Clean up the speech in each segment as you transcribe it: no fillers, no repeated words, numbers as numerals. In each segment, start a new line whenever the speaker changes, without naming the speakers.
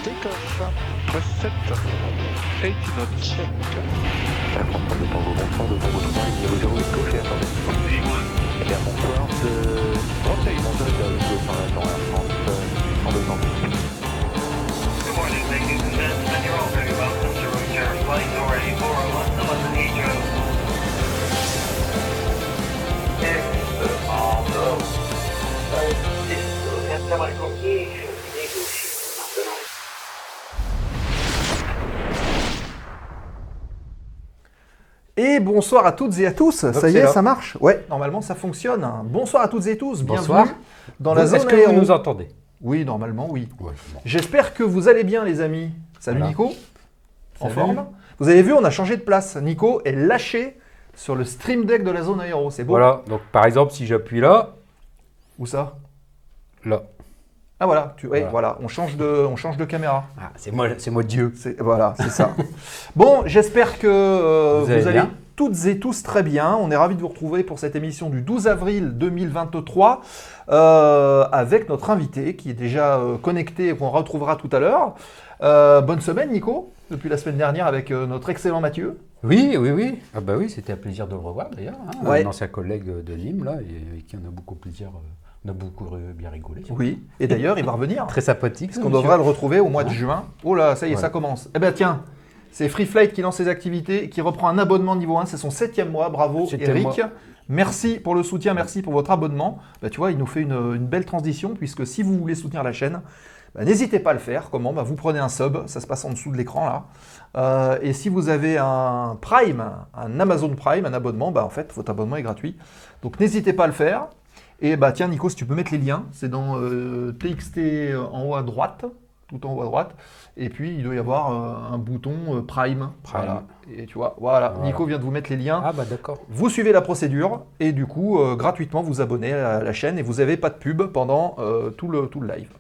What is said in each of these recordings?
Take-off. Press 7. 80 knots. Check.
La France de Tango, bonsoir, de Tango 3, niveau 08, gauche et attendez. Eh bien, bonsoir, de...
Rotate.
Bonsoir, de 200 Air France, 802 ans.
Good morning, ladies and gentlemen. You're all very welcome to return flight number 8401 to London Heathrow.
Et bonsoir à toutes et à tous,
Donc
ça y
c'est
est,
là.
ça marche. Ouais, normalement ça fonctionne. Bonsoir à toutes et tous,
Bonsoir.
bienvenue dans la
Est-ce
zone
que
aéro.
vous nous entendez?
Oui, normalement, oui.
Ouais,
J'espère que vous allez bien les amis. Salut
Voilà.
Nico, en
Salut.
forme. Vous avez vu, on a changé de place. Nico est lâché sur le stream deck de la zone aéro, c'est beau.
Voilà, donc par exemple, si j'appuie là,
Où ça?
là.
Ah voilà,
Voilà.
voilà, on change de caméra.
Ah, c'est moi Dieu.
Voilà, c'est ça. Bon, j'espère que
Vous
vous
allez
allez
bien
toutes et tous très bien. On est ravis de vous retrouver pour cette émission du 12 avril 2023 avec notre invité qui est déjà connecté et qu'on retrouvera tout à l'heure. Bonne semaine Nico, depuis la semaine dernière avec notre excellent Mathieu.
Oui, oui, oui. Ah bah oui, c'était un plaisir de le revoir d'ailleurs. Hein.
Ouais.
Un ancien collègue de Nîmes, là, et avec qui on a beaucoup plaisir, on a beaucoup bien rigolé.
Oui, et d'ailleurs il va revenir.
Très sympathique.
Parce qu'on devra le retrouver au mois de
Ouais.
juin. Oh là, ça y est,
Ouais.
ça commence. Eh ben tiens, c'est Free Flight qui lance ses activités, qui reprend un abonnement niveau 1, c'est son 7e mois, bravo
7e
Eric.
mois.
Merci pour le soutien, merci pour votre abonnement. Bah, tu vois, il nous fait une belle transition, puisque si vous voulez soutenir la chaîne, bah, n'hésitez pas à le faire. Comment? Bah, vous prenez un sub, ça se passe en dessous de l'écran là. Et si vous avez un Prime, un Amazon Prime, un abonnement, bah, en fait, votre abonnement est gratuit. Donc n'hésitez pas à le faire. Et bah tiens Nico, si tu peux mettre les liens, c'est dans TXT en haut à droite, tout en haut à droite. Et puis il doit y avoir un bouton Prime. Voilà. Et tu vois, voilà, Nico vient de vous mettre les liens.
Ah bah d'accord.
Vous suivez la procédure et du coup, gratuitement, vous abonnez à la chaîne et vous n'avez pas de pub pendant tout le live.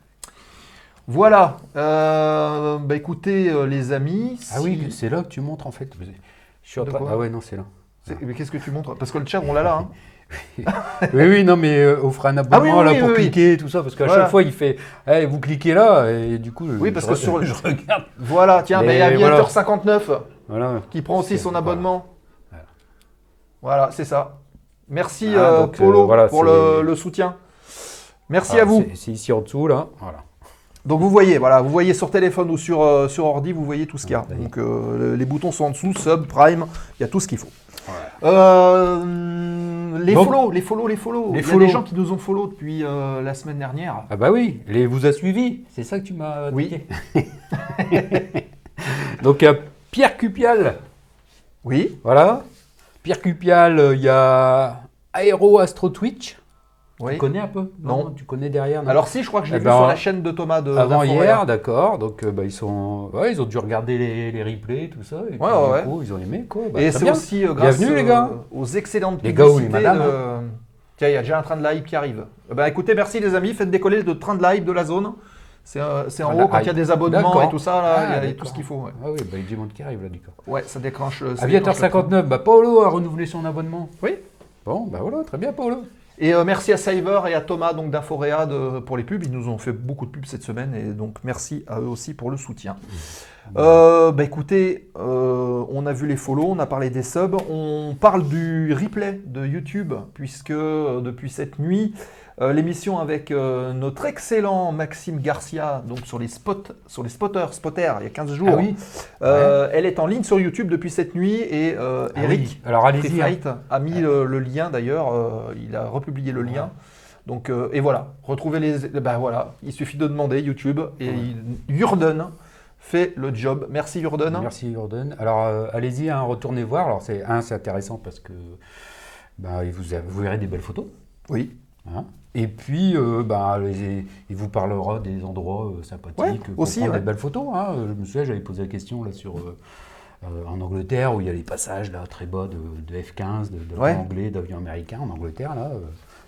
Voilà. Bah écoutez les amis.
Ah oui, c'est là que tu montres en fait. Je suis en
De
train...
quoi?
Ah ouais, non, c'est là.
Mais qu'est-ce que tu montres? Parce que le chat, on l'a là. Hein.
Oui, oui, non, mais offre un abonnement
Ah oui,
là
oui,
pour
oui, oui.
cliquer, tout ça, parce qu'à
Voilà.
chaque fois il fait, eh, vous cliquez là, et du coup,
Oui, parce que sur le-
je regarde.
Voilà, tiens,
Mais
il y a
voilà.
Aviator 59
Voilà.
qui prend aussi
C'est-
son abonnement.
Voilà.
Voilà, c'est ça. Merci
Donc,
Polo
voilà,
pour
c'est-
le soutien. Merci
Ah,
à vous.
C'est ici en dessous là, voilà.
Donc vous voyez, voilà, vous voyez sur téléphone ou sur ordi, vous voyez tout ce qu'il y a.
Ah,
Donc les boutons sont en dessous, sub, prime, il y a tout ce qu'il faut. Les
Donc-
follow. Il y a
follow.
des gens qui nous ont follow depuis la semaine dernière.
Ah bah oui, les vous a suivi, c'est ça que tu m'as
Oui.
dit. Donc Pierre Cupial,
Oui,
voilà. Pierre Cupial, il y a Aero Astro Twitch.
oui.
Tu connais un peu?
Non.
Tu connais derrière? non
Alors si, je crois que je l'ai
Eh
vu
ben,
sur la chaîne de Thomas de
avant
d'Inforéa.
hier, d'accord. Donc bah, ils ont dû regarder les replays, tout ça. Et puis,
Ouais.
du coup, ils ont aimé quoi. Bah,
Et
très
c'est
bien.
aussi grâce
Bienvenue, les gars.
aux excellentes
Les gars ou les
publicités
madames,
Tiens, il y a déjà un train de live qui arrive. Ben, écoutez, merci les amis, faites décoller le train de live de la zone. C'est en
Train
haut
de
quand il y a des abonnements
D'accord.
et tout ça, là, il y a tout
d'accord.
ce qu'il faut. Ouais,
Ah oui, bah, il y a du monde qui arrive là, du coup.
Ouais, ça déclenche. ça
Aviator
déclenche le train.
59, bah Paolo a renouvelé son abonnement.
Oui.
Bon, bah voilà, très bien Paolo.
Et merci à Cyber et à Thomas donc d'Inforéa pour les pubs. Ils nous ont fait beaucoup de pubs cette semaine et donc merci à eux aussi pour le soutien. Bah écoutez, on a vu les follow, on a parlé des subs, on parle du replay de YouTube puisque depuis cette nuit, l'émission avec notre excellent Maxime Garcia, donc sur les spotters, il y a 15 jours,
Ah oui.
elle est en ligne sur YouTube depuis cette nuit et Eric.
Oui. Alors allez-y.
Free
hein.
Flight a mis le lien d'ailleurs, il a republié le lien. Donc, et voilà, retrouvez les. Ben voilà, il suffit de demander YouTube et Yurden fait le job. Merci Yurden.
Merci Jordan. Alors allez-y, hein, retournez voir. Alors c'est intéressant parce que bah, vous verrez des belles photos.
Oui.
Hein. Et puis il vous parlera des endroits sympathiques,
Ouais,
pour
aussi,
prendre
ouais.
des belles photos. Hein. Je me souviens, j'avais posé la question là sur en Angleterre où il y a les passages là très bas de F-15, d'avions
Ouais.
anglais, d'avions américains en Angleterre là.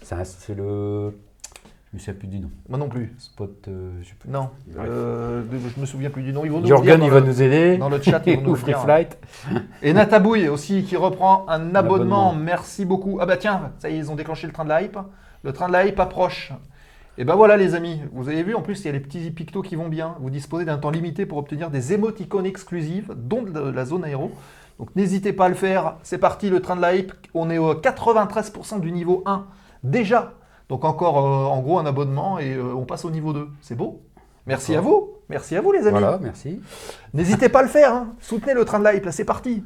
C'est le, je me souviens plus du nom.
Moi non plus.
Spot, je sais plus.
Non.
Bref.
Je me souviens plus du nom. Ils vont nous
Jorgen,
le
il
dire
va nous aider.
dans le chat, ils vont nous
Ou
le
Free
dire.
Flight.
Et Natabouille aussi qui reprend un abonnement.
abonnement.
Merci beaucoup. Ah bah tiens, ça y est, ils ont déclenché le train de la hype. Le train de la hype approche. Et ben voilà les amis, vous avez vu en plus il y a les petits pictos qui vont bien. Vous disposez d'un temps limité pour obtenir des émoticônes exclusives, dont de la zone aéro. Donc n'hésitez pas à le faire. C'est parti, le train de la hype. On est au 93% du niveau 1 déjà. Donc encore en gros un abonnement et on passe au niveau 2. C'est beau. Merci à vous. Merci à vous les amis.
Voilà, merci.
N'hésitez pas à le faire. Hein. Soutenez le train de la hype. Là c'est parti.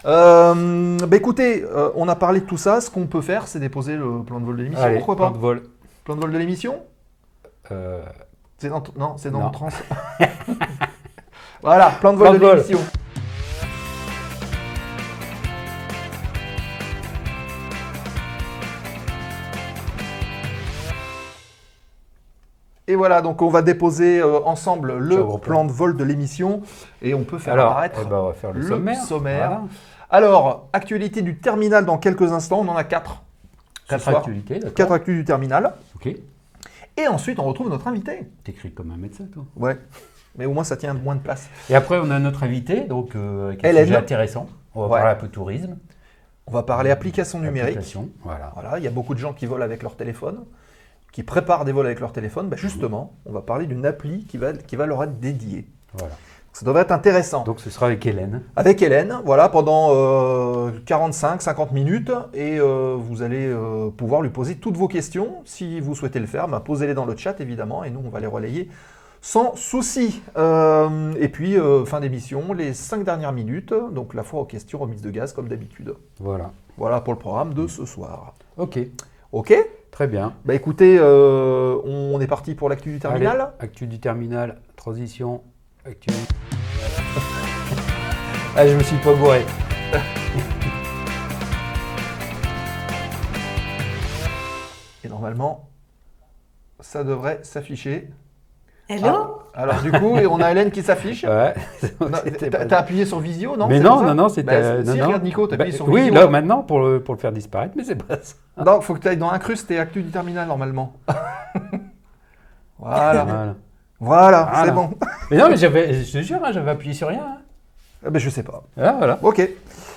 Écoutez, on a parlé de tout ça. Ce qu'on peut faire, c'est déposer le plan de vol de l'émission.
Allez,
Pourquoi
plan
pas
de vol.
Plan de vol de l'émission C'est dans, non, c'est dans
Non.
le trans. Voilà, plan de vol
Plan
de
de vol.
l'émission. Et voilà, donc on va déposer ensemble le
Ciao, gros
plan de vol de l'émission et on peut faire
Alors,
apparaître
on va faire le sommaire. Voilà.
Alors, actualité du terminal dans quelques instants, on en a 4.
4 actualités, d'accord.
4 actus du terminal.
Ok.
Et ensuite, on retrouve notre invité.
T'écris comme un médecin, toi.
Ouais, mais au moins ça tient moins de place.
Et après, on a notre invité, donc avec un
Hélène.
sujet intéressant. On va
Ouais.
parler un peu tourisme.
On va parler application numérique.
Application, voilà.
Voilà, il y a beaucoup de gens qui volent avec leur téléphone, qui préparent des vols avec leur téléphone. Ben justement, on va parler d'une appli qui va leur être dédiée.
Voilà.
Ça devrait être intéressant.
Donc, ce sera avec Hélène.
Avec Hélène, voilà, pendant 45-50 minutes, et vous allez pouvoir lui poser toutes vos questions. Si vous souhaitez le faire, posez-les dans le chat, évidemment, et nous, on va les relayer sans souci. Et puis, fin d'émission, les 5 dernières minutes, donc la fois aux questions, remise de gaz, comme d'habitude.
Voilà.
Voilà pour le programme de ce soir.
Ok.
Ok ?
Très bien.
Bah écoutez, on est parti pour l'actu du terminal.
Allez, actu du terminal, transition, actu. Ah, je me suis pas gouré.
Et normalement, ça devrait s'afficher.
Hello.
Alors du coup, on a Hélène qui s'affiche.
Ouais.
Non, T'as appuyé sur visio, non?
Mais
C'est
non,
pour ça
non, c'était.
Bah,
non,
si,
non.
regarde Nico, t'as appuyé sur
Oui,
visio.
là, maintenant, pour le faire disparaître, mais c'est pas ça.
Non, faut que tu ailles dans Incruste et actu du terminal normalement. Voilà.
Voilà.
Voilà, c'est
Voilà.
bon.
Mais non, mais je te jure, hein, j'avais appuyé sur rien. Hein.
Ah ben, je sais pas.
Ah, voilà.
Ok.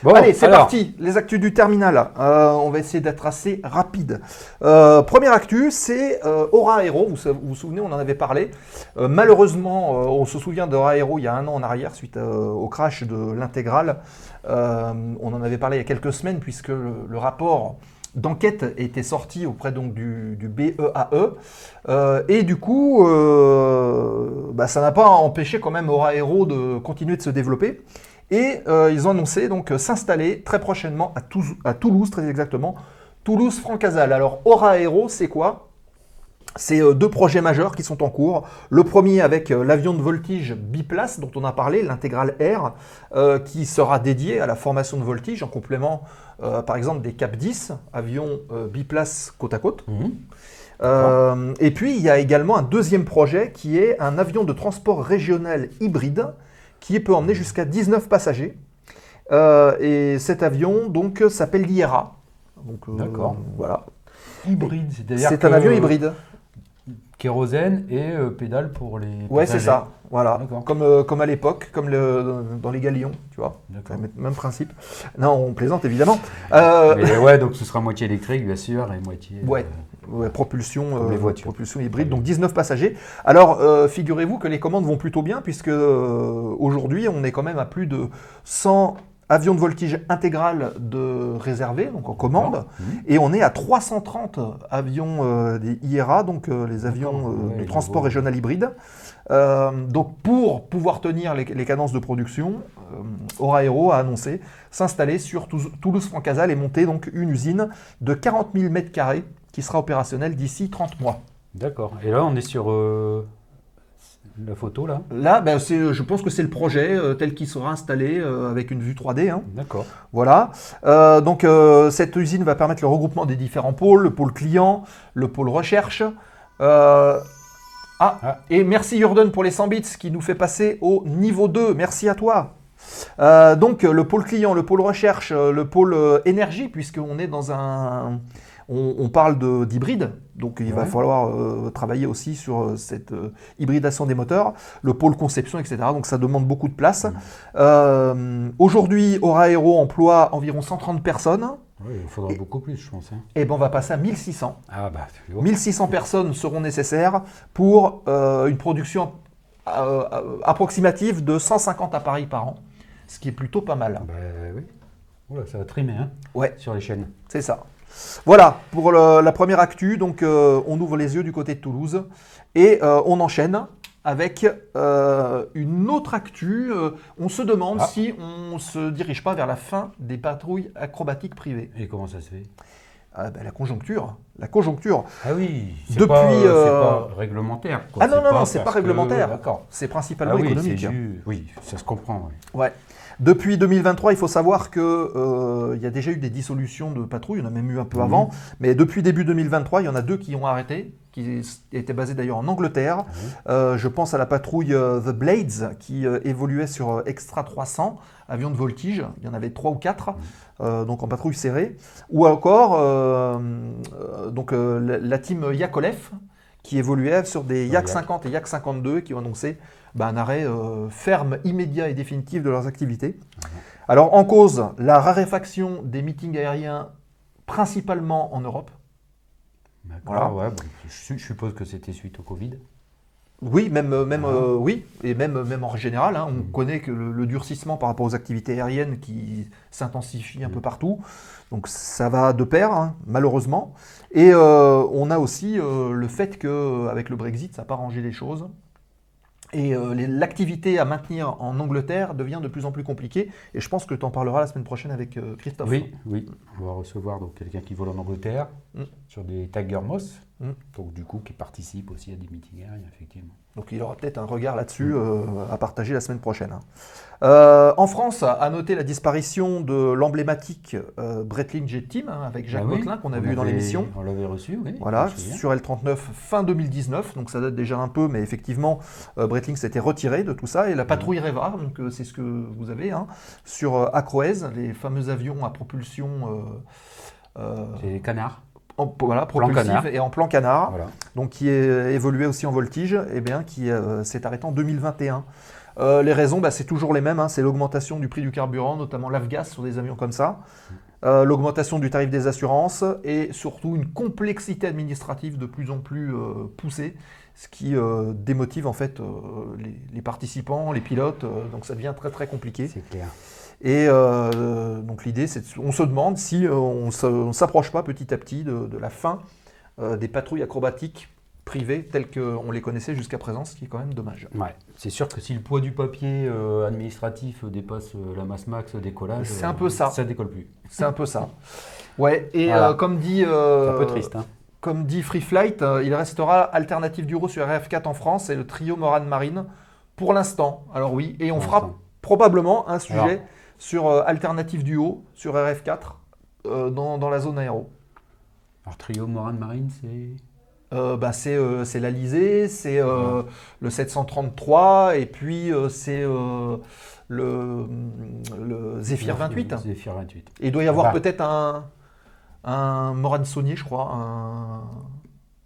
Bon,
Allez, c'est
alors,
parti. Les actus du terminal. On va essayer d'être assez rapide. Première actu, c'est Aura Aero. Vous vous souvenez, on en avait parlé. Malheureusement, on se souvient d'Aura Aero il y a un an en arrière, suite au crash de l'intégrale. On en avait parlé il y a quelques semaines, puisque le rapport d'enquête était sorti auprès donc du BEAE. Et du coup, ça n'a pas empêché quand même Aura Aero de continuer de se développer. Et ils ont annoncé donc s'installer très prochainement à Toulouse, très exactement, Toulouse-Francazal. Alors Aura Aero, c'est quoi? C'est 2 projets majeurs qui sont en cours. Le premier avec l'avion de voltige biplace dont on a parlé, l'Intégral Air, qui sera dédié à la formation de voltige en complément, par exemple, des Cap 10, avions biplace côte à côte. Et puis, il y a également un deuxième projet qui est un avion de transport régional hybride qui peut emmener jusqu'à 19 passagers. Et cet avion donc s'appelle l'IRA.
D'accord.
Voilà.
hybride, c'est-à-dire
C'est un avion hybride.
Kérosène et pédale pour les
Ouais, c'est
passagers.
ça. Voilà.
D'accord.
Comme à l'époque, comme dans les galions, tu vois.
D'accord.
Même principe. Non, on plaisante évidemment.
Mais ouais, donc ce sera moitié électrique, bien sûr, et moitié.
Ouais. Ouais, propulsion,
Comme les voitures.
propulsion hybride, donc 19 passagers. Alors, figurez-vous que les commandes vont plutôt bien, puisque aujourd'hui, on est quand même à plus de 100 avions de voltige intégral de réservés, donc en commande, et on est à 330 avions des IRA, donc les avions
ouais,
de
les
transport
nouveaux.
régional hybride. Donc pour pouvoir tenir les cadences de production, Aura Aero a annoncé s'installer sur Toulouse-Francazal et monter donc une usine de 40 000 m² qui sera opérationnelle d'ici 30 mois.
D'accord. Et là, on est sur la photo, là.
Là, je pense que c'est le projet tel qu'il sera installé avec une vue 3D. Hein.
D'accord.
Voilà. Donc cette usine va permettre le regroupement des différents pôles, le pôle client, le pôle recherche. Et merci Jordan pour les 100 bits qui nous fait passer au niveau 2. Merci à toi. Donc le pôle client, le pôle recherche, le pôle énergie, puisqu'on est dans un... On parle d'hybride, donc il va falloir travailler aussi sur cette hybridation des moteurs, le pôle conception, etc. Donc ça demande beaucoup de place. Aujourd'hui, Aura Aero emploie environ 130 personnes
Ouais, il faudra beaucoup plus, je pense. Hein.
Et ben on va passer à 1600.
Ah bah, tu vois.
1600 personnes seront nécessaires pour une production approximative de 150 appareils par an, ce qui est plutôt pas mal.
Bah oui. Oula, ça va trimer, hein,
Ouais,
sur les chaînes.
c'est ça. Voilà pour la première actu. Donc on ouvre les yeux du côté de Toulouse et on enchaîne avec une autre actu. On se demande si on se dirige pas vers la fin des patrouilles acrobatiques privées.
Et comment ça se fait?
La conjoncture. La conjoncture.
Ah oui, c'est
Depuis,
pas réglementaire. Quoi.
Ah non, non, c'est pas
parce que-
réglementaire.
D'accord.
C'est
Ah
principalement
oui,
économique.
c'est oui, ça se comprend. Ouais.
Ouais. Depuis 2023, il faut savoir qu'il y a déjà eu des dissolutions de patrouilles, il y en a même eu un peu avant, mais depuis début 2023, il y en a 2 qui ont arrêté, qui étaient basés d'ailleurs en Angleterre. Je pense à la patrouille The Blades, qui évoluait sur Extra 300, avion de voltige, il y en avait 3 ou 4, donc en patrouille serrée. Ou encore la team Yakolev, qui évoluait sur des Yak 50 et Yak 52, qui ont annoncé un arrêt ferme, immédiat et définitif de leurs activités. Alors en cause, la raréfaction des meetings aériens, principalement en Europe.
D'accord,
Voilà.
ouais, bon, je suppose que c'était suite au Covid.
Oui, oui, et même en général, hein, on connaît que le durcissement par rapport aux activités aériennes qui s'intensifie un peu partout, donc ça va de pair, hein, malheureusement. Et on a aussi le fait qu'avec le Brexit, ça n'a pas rangé les choses. Et l'activité à maintenir en Angleterre devient de plus en plus compliquée. Et je pense que tu en parleras la semaine prochaine avec Christophe.
Oui, on va recevoir donc quelqu'un qui vole en Angleterre sur des Tiger Moss, donc du coup qui participe aussi à des meetings aériens, effectivement.
Donc il aura peut-être un regard là-dessus à partager la semaine prochaine. En France, à noter la disparition de l'emblématique Breitling Jet Team avec Jacques Botelin qu'on a vu dans l'émission.
On l'avait reçu, oui.
Voilà, sur L39 fin 2019, donc ça date déjà un peu, mais effectivement, Breitling s'était retiré de tout ça. Et la patrouille Reva, donc c'est ce que vous avez, hein, sur Acroès, les fameux avions à propulsion.
C'est les canards.
Propulsif et en plan canard,
Voilà.
donc qui est évolué aussi en voltige, et bien qui s'est arrêté en 2021. Les raisons, c'est toujours les mêmes, hein, c'est l'augmentation du prix du carburant, notamment l'avgas sur des avions comme ça, l'augmentation du tarif des assurances et surtout une complexité administrative de plus en plus poussée, ce qui démotive en fait les participants, les pilotes, donc ça devient très très compliqué.
C'est clair.
Et donc l'idée, c'est on se demande si on ne s'approche pas petit à petit de la fin des patrouilles acrobatiques privées telles qu'on les connaissait jusqu'à présent, ce qui est quand même dommage.
Ouais. C'est sûr que si le poids du papier administratif dépasse la masse max décollage,
C'est un peu ça.
Ça décolle plus.
C'est un peu ça. Ouais, et
Voilà.
comme dit...
C'est un peu triste. Hein.
Comme dit Free Flight, il restera Alternative Duo sur RF4 en France et le trio Morane Marine pour l'instant. Alors oui, et on
Pour
fera
l'instant.
probablement un sujet
Alors.
sur Alternative Duo sur RF4 dans la zone aéro.
Alors trio Morane Marine, c'est...
C'est l'Alizé, c'est le 733 et puis c'est le Zephyr 28.
Zephyr 28.
Et il doit y avoir
Bah.
peut-être un Morane Saunier, je crois,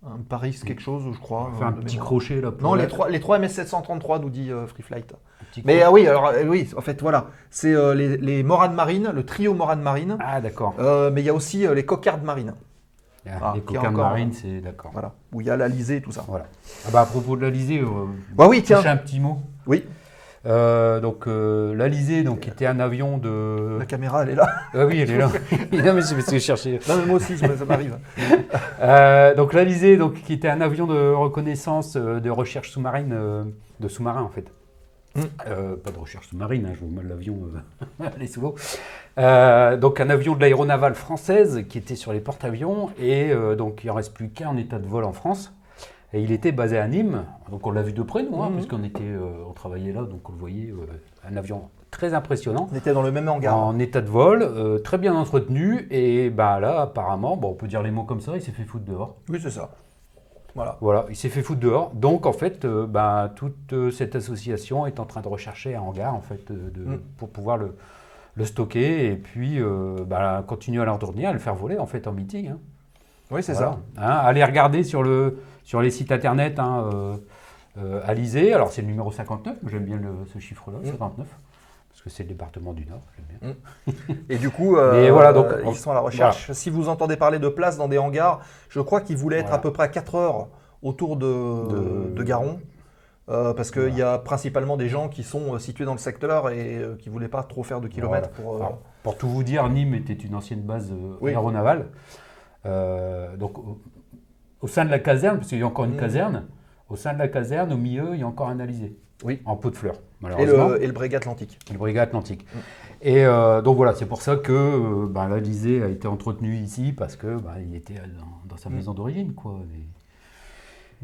un Paris quelque chose, je crois.
On fait un
de
petit
mémoire.
crochet là.
Non, les trois MS733 nous dit Free Flight.
Petit
Mais
crochet.
oui, alors oui, en fait voilà, c'est les Morane Marine, le trio Morane Marine,
Ah d'accord.
mais il y a aussi les Cocardes Marines,
Les
qui est
cocardes
encore-
marines, c'est d'accord.
voilà, où il y a l'Alizé et tout ça.
Voilà. Ah bah à propos de l'Alizé,
Bah oui, tiens,
toucher un petit mot.
oui,
L'Alizé, donc qui était un avion de.
la caméra elle est là.
Ah oui, elle est là. Non mais c'est parce que je cherchais.
Non mais moi aussi, ça m'arrive.
Donc l'Alizé, donc qui était un avion de reconnaissance, de recherche sous-marine, de sous-marin en fait. Pas de recherche sous-marine, hein, je vois mal l'avion aller sous l'eau. Donc un avion de l'aéronavale française qui était sur les porte-avions et donc il en reste plus qu'un en état de vol en France. Et il était basé à Nîmes, donc on l'a vu de près nous, hein, puisqu'on on travaillait là, donc on le voyait, un avion très impressionnant.
On était dans le même hangar.
En état de vol, très bien entretenu, et bah là apparemment, on peut dire les mots comme ça, il s'est fait foutre dehors.
Oui, c'est ça. Voilà.
Voilà, il s'est fait foutre dehors. Donc en fait, toute cette association est en train de rechercher un hangar en fait, pour pouvoir le stocker et puis continuer à l'entretenir, à le faire voler en fait en meeting. Hein.
Oui, c'est
Voilà.
ça.
Hein, allez regarder sur les sites internet Alizé. Alors c'est le numéro 59, moi j'aime bien ce chiffre-là, 59. parce que c'est le département du Nord, j'aime bien.
Et du coup,
Mais voilà, donc,
ils sont à la recherche. Si vous entendez parler de places dans des hangars, je crois qu'ils voulaient être à peu près à 4 heures autour de Garon. Parce qu'il y a principalement des gens qui sont situés dans le secteur et qui ne voulaient pas trop faire de kilomètres.
Alors, pour tout vous dire, Nîmes était une ancienne base aéronavale. Donc, au sein de la caserne, parce qu'il y a encore une caserne, au sein de la caserne, au milieu, il y a encore un alizé.
Oui.
En pot de fleurs, malheureusement.
Et le Breguet Atlantique.
Le Breguet Atlantique. Et donc voilà, c'est pour ça que l'Alizé a été entretenu ici, parce que il était dans sa maison d'origine, quoi.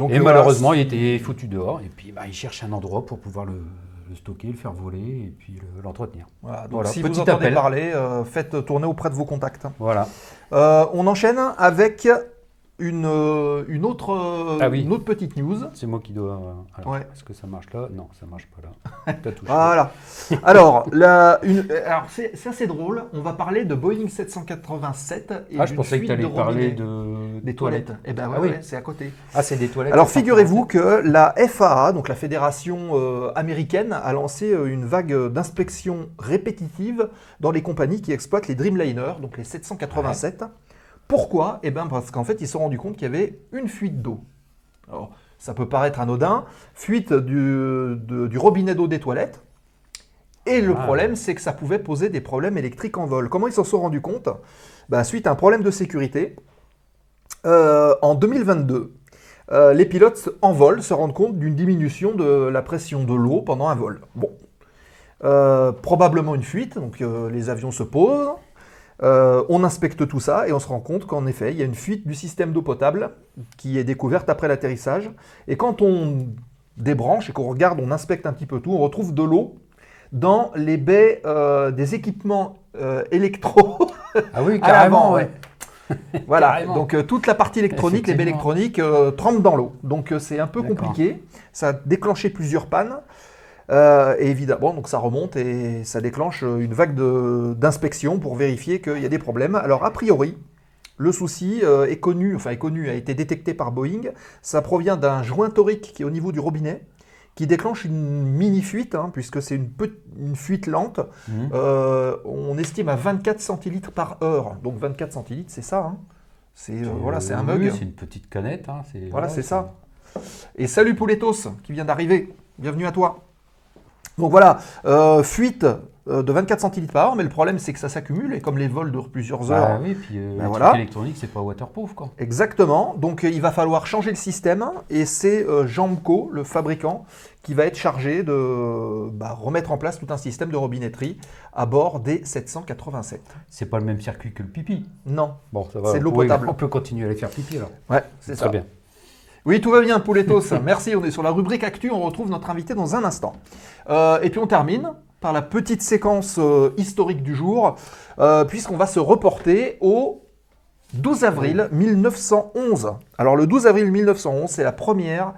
Et malheureusement, il était foutu dehors, et puis il cherche un endroit pour pouvoir le stocker, le faire voler, et puis l'entretenir.
Voilà, donc si vous entendez parler, faites tourner auprès de vos contacts.
Voilà.
On enchaîne avec une autre petite news.
C'est moi qui dois... Est-ce que ça marche là? Non, ça marche pas là.
Voilà. Alors, c'est assez drôle. On va parler de Boeing 787 et
je pensais que tu allais parler
des toilettes. Eh ben c'est à côté.
Ah, c'est des toilettes.
Alors, figurez-vous que la FAA, donc la fédération américaine, a lancé une vague d'inspection répétitive dans les compagnies qui exploitent les Dreamliner, donc les 787. Ouais. Pourquoi? Parce qu'en fait, ils se sont rendus compte qu'il y avait une fuite d'eau. Alors, ça peut paraître anodin, fuite du robinet d'eau des toilettes. Et le problème, c'est que ça pouvait poser des problèmes électriques en vol. Comment ils s'en sont rendus compte? Suite à un problème de sécurité, en 2022, les pilotes en vol se rendent compte d'une diminution de la pression de l'eau pendant un vol. Bon, probablement une fuite, donc les avions se posent. On inspecte tout ça et on se rend compte qu'en effet, il y a une fuite du système d'eau potable qui est découverte après l'atterrissage. Et quand on débranche et qu'on regarde, on inspecte un petit peu tout, on retrouve de l'eau dans les baies des équipements électro.
Ah oui, carrément, ouais.
Voilà,
carrément.
Donc toute la partie électronique, les baies électroniques trempent dans l'eau. Donc c'est un peu compliqué, ça a déclenché plusieurs pannes. Et évidemment, donc ça remonte et ça déclenche une vague d'inspection pour vérifier qu'il y a des problèmes. Alors, a priori, le souci a été détecté par Boeing. Ça provient d'un joint torique qui est au niveau du robinet, qui déclenche une mini-fuite, puisque c'est une fuite lente. On estime à 24 centilitres par heure. Donc 24 centilitres, c'est ça. C'est un mug.
Oui, c'est une petite canette.
C'est ça. Et salut Pouletos, qui vient d'arriver. Bienvenue à toi. Donc voilà, fuite de 24 centilitres par heure, mais le problème c'est que ça s'accumule et comme les vols durent plusieurs heures.
Oui, puis truc électronique c'est pas waterproof quoi.
Exactement, donc il va falloir changer le système et c'est Jamco, le fabricant, qui va être chargé de remettre en place tout un système de robinetterie à bord des 787.
C'est pas le même circuit que le pipi?
Non,
bon, ça va,
c'est de l'eau potable.
On peut continuer à aller faire pipi alors.
Ouais, c'est ça.
Très bien.
Oui, tout va bien, Pouletos. Merci, on est sur la rubrique Actu, on retrouve notre invité dans un instant. Et puis on termine par la petite séquence historique du jour, puisqu'on va se reporter au 12 avril 1911. Alors le 12 avril 1911, c'est la première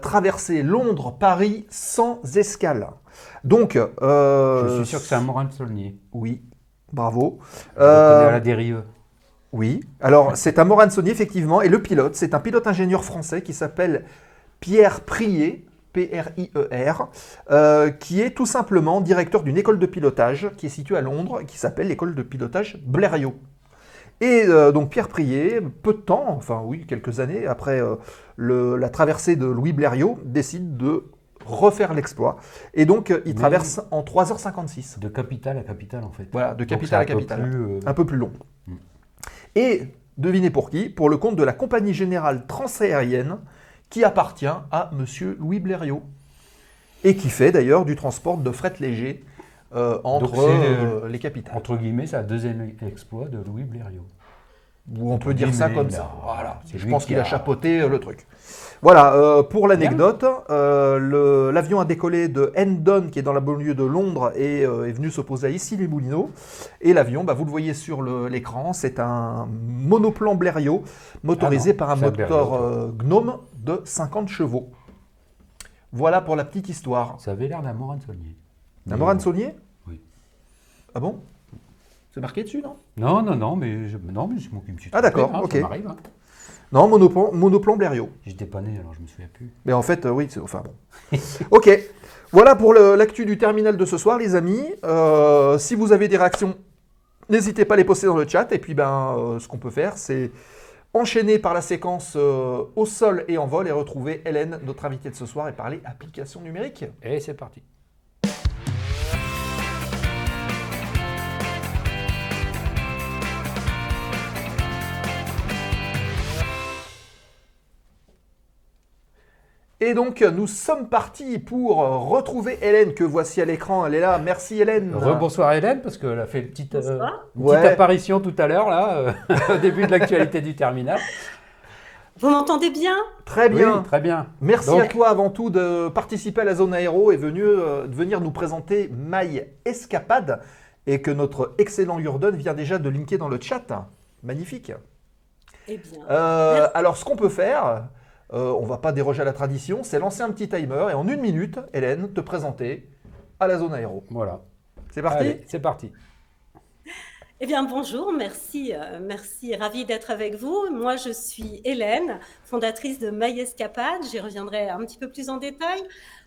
traversée Londres-Paris sans escale. Donc,
je suis sûr que c'est un Morane-Saulnier.
Oui, bravo.
Je connais à la dérive.
Oui, alors c'est un Morane-Saulnier effectivement, et le pilote, c'est un pilote-ingénieur français qui s'appelle Pierre Prier, P-R-I-E-R, qui est tout simplement directeur d'une école de pilotage qui est située à Londres, qui s'appelle l'école de pilotage Blériot. Et donc Pierre Prier, peu de temps, quelques années après la traversée de Louis Blériot, décide de refaire l'exploit. Et donc il traverse en 3h56.
De capitale à capitale en fait.
Voilà, de capitale à capitale. Un peu plus long. Et devinez pour qui? Pour le compte de la Compagnie Générale Transaérienne, qui appartient à M. Louis Blériot, et qui fait d'ailleurs du transport de fret léger entre les capitales.
Entre guillemets, c'est un deuxième exploit de Louis Blériot.
Ou on peut dire ça comme ça. Voilà. Je pense qu'il a chapeauté le truc. Voilà, pour l'anecdote, l'avion a décollé de Hendon, qui est dans la banlieue de Londres, et est venu se poser à Issy-les-Moulineaux. Et l'avion, vous le voyez sur l'écran, c'est un monoplan Blériot, motorisé par un moteur Gnome de 50 chevaux. Voilà pour la petite histoire.
Ça avait l'air d'un Morane-Saulnier.
Un Morane-Saulnier?
Oui.
Ah bon? C'est marqué dessus, non?
Non, mais c'est moi qui me suis trompé.
Ah d'accord, ok.
Ça m'arrive,
Non, monoplan Blériot.
J'étais pas né, alors je me souviens plus.
Mais en fait, oui, enfin bon. Ok, voilà pour l'actu du terminal de ce soir, les amis. Si vous avez des réactions, n'hésitez pas à les poster dans le chat. Et puis, ce qu'on peut faire, c'est enchaîner par la séquence au sol et en vol et retrouver Hélène, notre invitée de ce soir, et parler application numérique.
Et c'est parti.
Et donc, nous sommes partis pour retrouver Hélène, que voici à l'écran. Elle est là. Merci Hélène.
Rebonsoir Hélène, parce qu'elle a fait une petite
Ouais.
apparition tout à l'heure, là, au début de l'actualité du terminal.
Vous m'entendez bien?
Très bien.
Oui, très bien.
Merci
Donc,
à toi avant tout de participer à la zone aéro et de venir nous présenter My Escapade et que notre excellent Jurden vient déjà de linker dans le chat. Magnifique.
Eh bien,
Alors, ce qu'on peut faire, on va pas déroger à la tradition, c'est lancer un petit timer et en 1 minute, Hélène, te présenter à la zone aéro.
Voilà.
C'est parti?
Allez, c'est parti.
eh bien, bonjour, merci, ravie d'être avec vous. Moi, je suis Hélène, fondatrice de My Escapade. J'y reviendrai un petit peu plus en détail.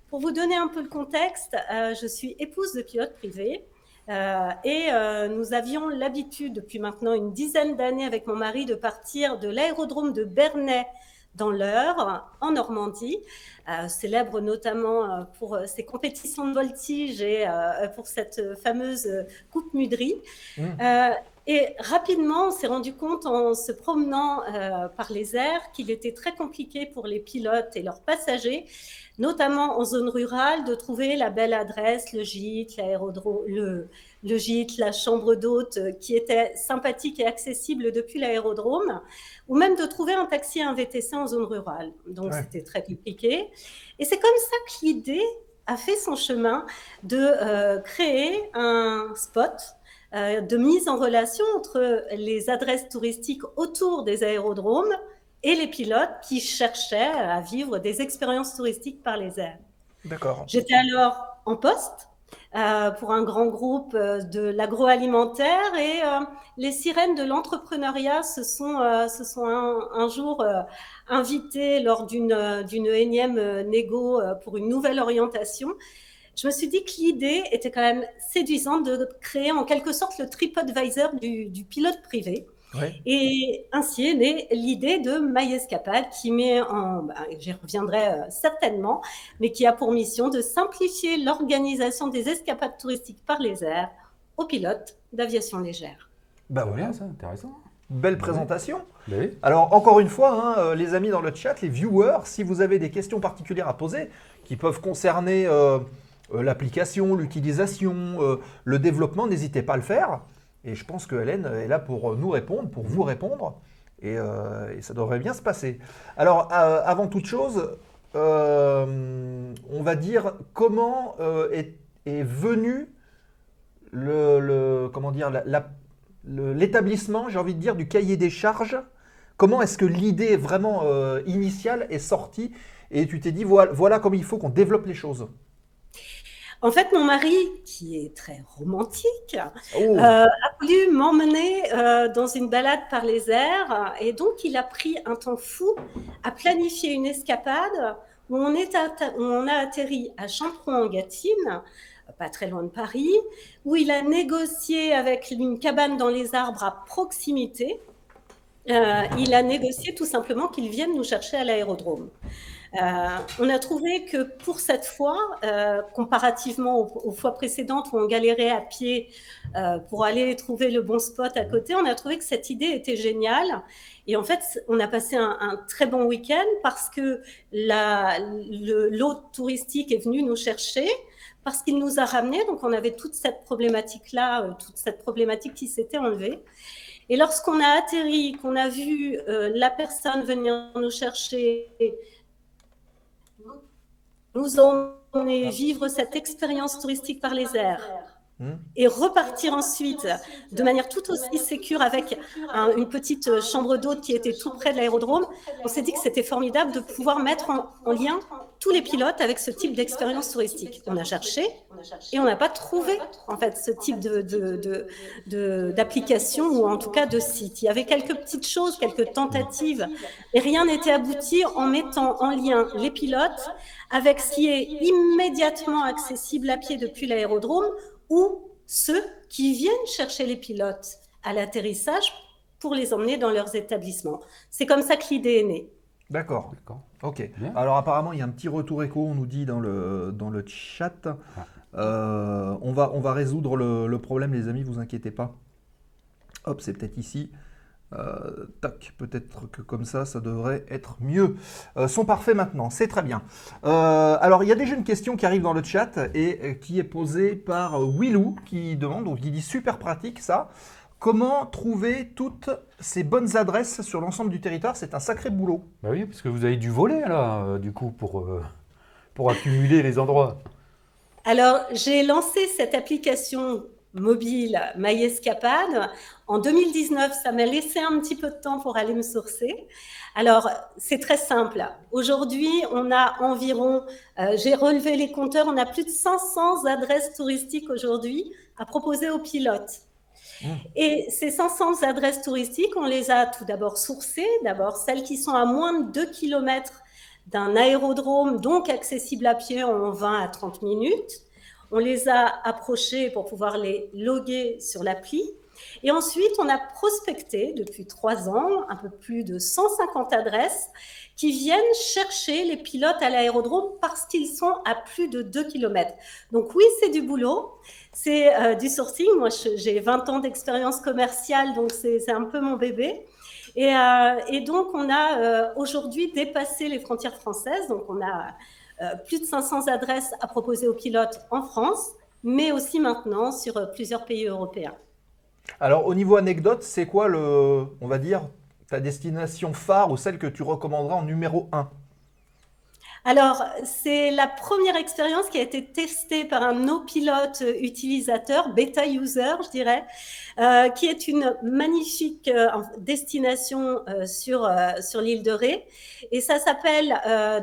Pour vous donner un peu le contexte, je suis épouse de pilote privé. Nous avions l'habitude, depuis maintenant une dizaine d'années avec mon mari, de partir de l'aérodrome de Bernay dans l'Eure, en Normandie, célèbre notamment pour ses compétitions de voltige et pour cette fameuse Coupe Mudry. Et rapidement, on s'est rendu compte en se promenant par les airs qu'il était très compliqué pour les pilotes et leurs passagers, notamment en zone rurale, de trouver la belle adresse, le gîte, l'aérodrome, le gîte, la chambre d'hôte qui était sympathique et accessible depuis l'aérodrome, ou même de trouver un taxi et un VTC en zone rurale. Donc, c'était très compliqué. Et c'est comme ça que l'idée a fait son chemin de créer un spot de mise en relation entre les adresses touristiques autour des aérodromes et les pilotes qui cherchaient à vivre des expériences touristiques par les airs.
D'accord.
J'étais alors en poste pour un grand groupe de l'agroalimentaire et les sirènes de l'entrepreneuriat se sont un jour invitées lors d'une énième négo pour une nouvelle orientation. Je me suis dit que l'idée était quand même séduisante de créer en quelque sorte le TripAdvisor du pilote privé.
Ouais.
Et ainsi est née l'idée de My Escapade qui met j'y reviendrai certainement, mais qui a pour mission de simplifier l'organisation des escapades touristiques par les airs aux pilotes d'aviation légère.
Bah
Bien,
voilà,
ça, intéressant.
belle présentation.
Oui.
Alors, encore une fois, les amis dans le chat, les viewers, si vous avez des questions particulières à poser qui peuvent concerner l'application, l'utilisation, le développement, n'hésitez pas à le faire. Et je pense que Hélène est là pour nous répondre, pour vous répondre. Et ça devrait bien se passer. Alors, avant toute chose, on va dire comment est venu l'établissement, j'ai envie de dire, du cahier des charges. Comment est-ce que l'idée vraiment initiale est sortie et tu t'es dit, voilà comme il faut qu'on développe les choses?
En fait, mon mari, qui est très romantique,
Oh.
a voulu m'emmener dans une balade par les airs. Et donc, il a pris un temps fou à planifier une escapade où on a atterri à Champrons-en-Gâtine, pas très loin de Paris, où il a négocié avec une cabane dans les arbres à proximité. Il a négocié tout simplement qu'ils viennent nous chercher à l'aérodrome. On a trouvé que pour cette fois, comparativement aux fois précédentes où on galérait à pied pour aller trouver le bon spot à côté, on a trouvé que cette idée était géniale. Et en fait, on a passé un très bon week-end parce que l'hôte touristique est venu nous chercher, parce qu'il nous a ramenés. Donc, on avait toute cette problématique-là, toute cette problématique qui s'était enlevée. Et lorsqu'on a atterri, qu'on a vu la personne venir nous chercher, nous emmener vivre cette expérience touristique par les airs, et repartir ensuite de manière tout aussi sécure avec une petite chambre d'hôte qui était tout près de l'aérodrome, on s'est dit que c'était formidable de pouvoir mettre en lien tous les pilotes avec ce type d'expérience touristique. On a cherché et on n'a pas trouvé en fait ce type d'application ou en tout cas de site. Il y avait quelques petites choses, quelques tentatives, et rien n'était abouti en mettant en lien les pilotes avec ce qui est immédiatement accessible à pied depuis l'aérodrome ou ceux qui viennent chercher les pilotes à l'atterrissage pour les emmener dans leurs établissements. C'est comme ça que l'idée est née.
D'accord. Ok.
Bien.
Alors apparemment, il y a un petit retour écho, on nous dit dans le chat. On va résoudre le problème, les amis, vous inquiétez pas. Hop, c'est peut-être ici. Tac, peut-être que comme ça devrait être mieux. Son parfait maintenant, c'est très bien. Alors, il y a déjà une question qui arrive dans le chat et qui est posée par Willou qui demande, donc il dit super pratique ça. Comment trouver toutes ces bonnes adresses sur l'ensemble du territoire? C'est un sacré boulot.
Bah oui, parce que vous avez du volet là, du coup, pour accumuler les endroits.
Alors, j'ai lancé cette application mobile MyEscapade. En 2019, ça m'a laissé un petit peu de temps pour aller me sourcer. Alors, c'est très simple. Aujourd'hui, on a environ, j'ai relevé les compteurs, on a plus de 500 adresses touristiques aujourd'hui à proposer aux pilotes. Et ces 500 adresses touristiques, on les a tout d'abord sourcées, d'abord celles qui sont à moins de 2 km d'un aérodrome, donc accessibles à pied en 20 à 30 minutes. On les a approchées pour pouvoir les loguer sur l'appli. Et ensuite, on a prospecté depuis 3 ans un peu plus de 150 adresses qui viennent chercher les pilotes à l'aérodrome parce qu'ils sont à plus de 2 km. Donc oui, c'est du boulot, c'est du sourcing. Moi, j'ai 20 ans d'expérience commerciale, donc c'est un peu mon bébé. Et donc, on a aujourd'hui dépassé les frontières françaises. Donc, on a plus de 500 adresses à proposer aux pilotes en France, mais aussi maintenant sur plusieurs pays européens.
Alors, au niveau anecdote, c'est quoi on va dire, ta destination phare ou celle que tu recommanderas en numéro 1?
Alors, c'est la première expérience qui a été testée par un no-pilote utilisateur, bêta user, je dirais, qui est une magnifique destination sur l'île de Ré. Et ça s'appelle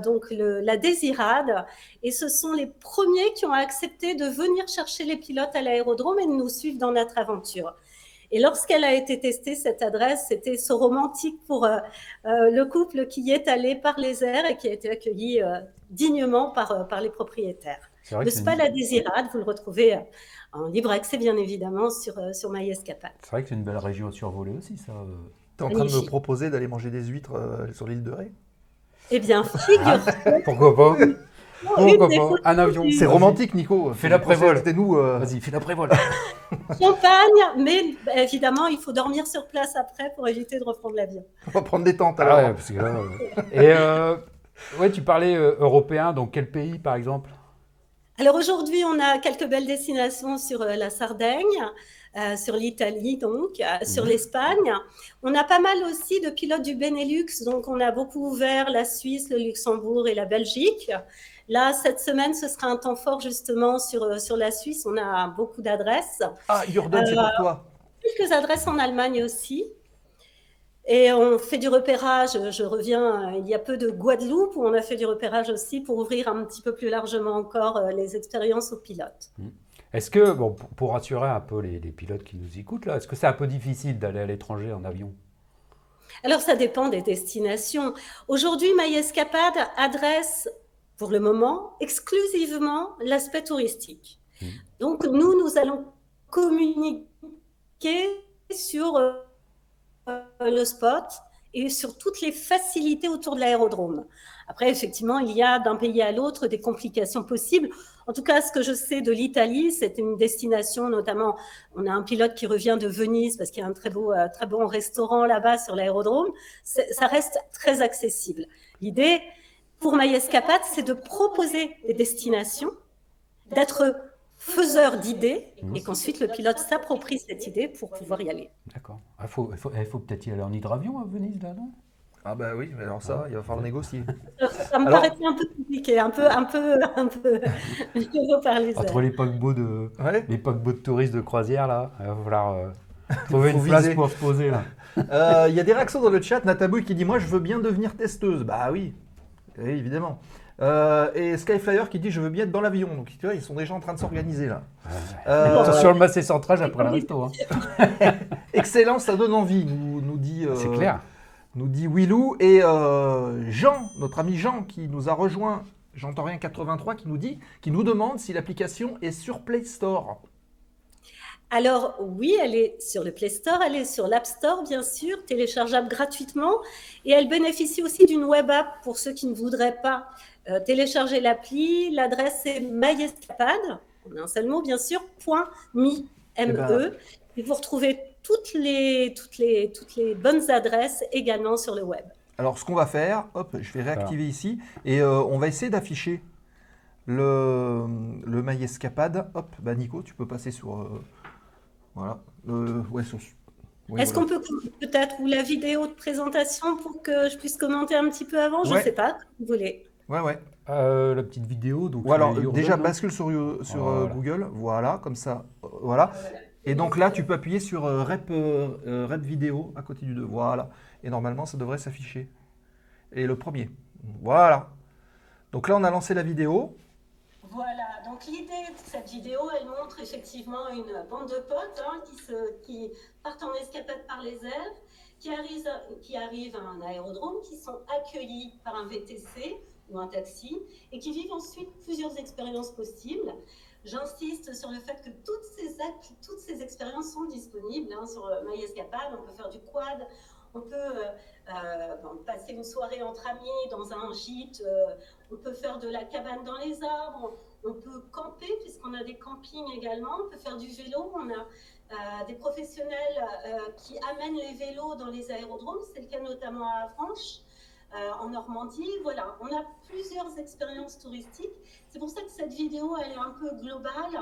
donc la Désirade. Et ce sont les premiers qui ont accepté de venir chercher les pilotes à l'aérodrome et de nous suivre dans notre aventure. Et lorsqu'elle a été testée, cette adresse, c'était so romantique pour le couple qui y est allé par les airs et qui a été accueilli dignement par les propriétaires. Le Spa La Désirade, vous le retrouvez en libre accès, bien évidemment, sur MyEscapade.
C'est vrai que c'est une belle région à survoler aussi, ça.
Tu es en train de me proposer d'aller manger des huîtres sur l'île de Ré?
Eh bien, figure-toi.
Pourquoi pas? Pourquoi pas? Un avion.
C'est romantique, Nico.
Fais la prévole.
C'était nous.
Vas-y, fais la prévole.
Champagne, mais évidemment, il faut dormir sur place après pour éviter de reprendre l'avion.
On va prendre des tentes alors.
Ouais, parce que là, et ouais, tu parlais européen, donc quel pays par exemple?
Alors aujourd'hui, on a quelques belles destinations sur la Sardaigne, sur l'Italie, donc, sur l'Espagne. On a pas mal aussi de pilotes du Benelux, donc on a beaucoup ouvert la Suisse, le Luxembourg et la Belgique. Là, cette semaine, ce sera un temps fort justement sur la Suisse. On a beaucoup d'adresses.
Ah, Jordan, c'est pour toi.
Quelques adresses en Allemagne aussi. Et on fait du repérage. Je reviens il y a peu de Guadeloupe où on a fait du repérage aussi pour ouvrir un petit peu plus largement encore les expériences aux pilotes.
Est-ce que, bon, pour rassurer un peu les pilotes qui nous écoutent, là, est-ce que c'est un peu difficile d'aller à l'étranger en avion?
Alors, ça dépend des destinations. Aujourd'hui, MyEscapade adresse, pour le moment, exclusivement l'aspect touristique. Donc, nous allons communiquer sur le spot et sur toutes les facilités autour de l'aérodrome. Après, effectivement, il y a d'un pays à l'autre des complications possibles. En tout cas, ce que je sais de l'Italie, c'est une destination, notamment, on a un pilote qui revient de Venise parce qu'il y a un très bon restaurant là-bas sur l'aérodrome. Ça reste très accessible. L'idée, pour MyEscapade, c'est de proposer des destinations, d'être faiseur d'idées et qu'ensuite le pilote s'approprie cette idée pour pouvoir y aller.
D'accord. Il faut peut-être y aller en hydravion à Venise, là, non?
Ah bah oui, mais alors ça, il va falloir négocier.
Ça me
Alors-
paraissait un peu compliqué, un peu nouveau par les
Entre
airs.
les paquebots de,
Ouais.
les paquebots de touristes de croisière, là, il va falloir trouver
Faut
une place
viser.
pour se poser, là.
Il y a des réactions dans le chat. Natabouille qui dit moi je veux bien devenir testeuse. Bah oui, oui, évidemment. Et Skyflyer qui dit je veux bien être dans l'avion. Donc tu vois, ils sont déjà en train de s'organiser là.
Attention, le massé central après le resto. Hein.
Excellent, ça donne envie, nous dit.
C'est clair.
Nous dit Willou. Et Jean, notre ami Jean qui nous a rejoint, j'entends rien 83, qui nous demande si l'application est sur Play Store.
Alors oui, elle est sur le Play Store, elle est sur l'App Store bien sûr, téléchargeable gratuitement et elle bénéficie aussi d'une web app pour ceux qui ne voudraient pas télécharger l'appli. L'adresse est myescapade, en un seul mot bien sûr, .me, M-E. Et vous retrouvez toutes les bonnes adresses également sur le web.
Alors ce qu'on va faire, hop, je vais réactiver ici et on va essayer d'afficher le MyEscapade. Hop, bah Nico, tu peux passer sur... voilà. Ouais, oui,
Est-ce qu'on peut peut-être ou la vidéo de présentation pour que je puisse commenter un petit peu avant? Je ne sais pas, comme vous voulez.
Ouais.
La petite vidéo. Donc
Ou alors
Urban,
déjà
non
bascule sur
Voilà.
Google, voilà, comme ça, voilà. Et donc là, tu peux appuyer sur Rep vidéo à côté du 2, voilà. Et normalement, ça devrait s'afficher. Et le premier, voilà. Donc là, on a lancé la vidéo.
Voilà, donc l'idée de cette vidéo, elle montre effectivement une bande de potes qui partent en escapade par les airs, qui arrivent à un aérodrome, qui sont accueillis par un VTC ou un taxi et qui vivent ensuite plusieurs expériences possibles. J'insiste sur le fait que toutes ces expériences sont disponibles sur MyEscapade. On peut faire du quad, on peut passer une soirée entre amis dans un gîte, on peut faire de la cabane dans les arbres, on peut camper puisqu'on a des campings également, on peut faire du vélo, on a des professionnels qui amènent les vélos dans les aérodromes, c'est le cas notamment à Avranches. En Normandie, voilà, on a plusieurs expériences touristiques. C'est pour ça que cette vidéo, elle est un peu globale,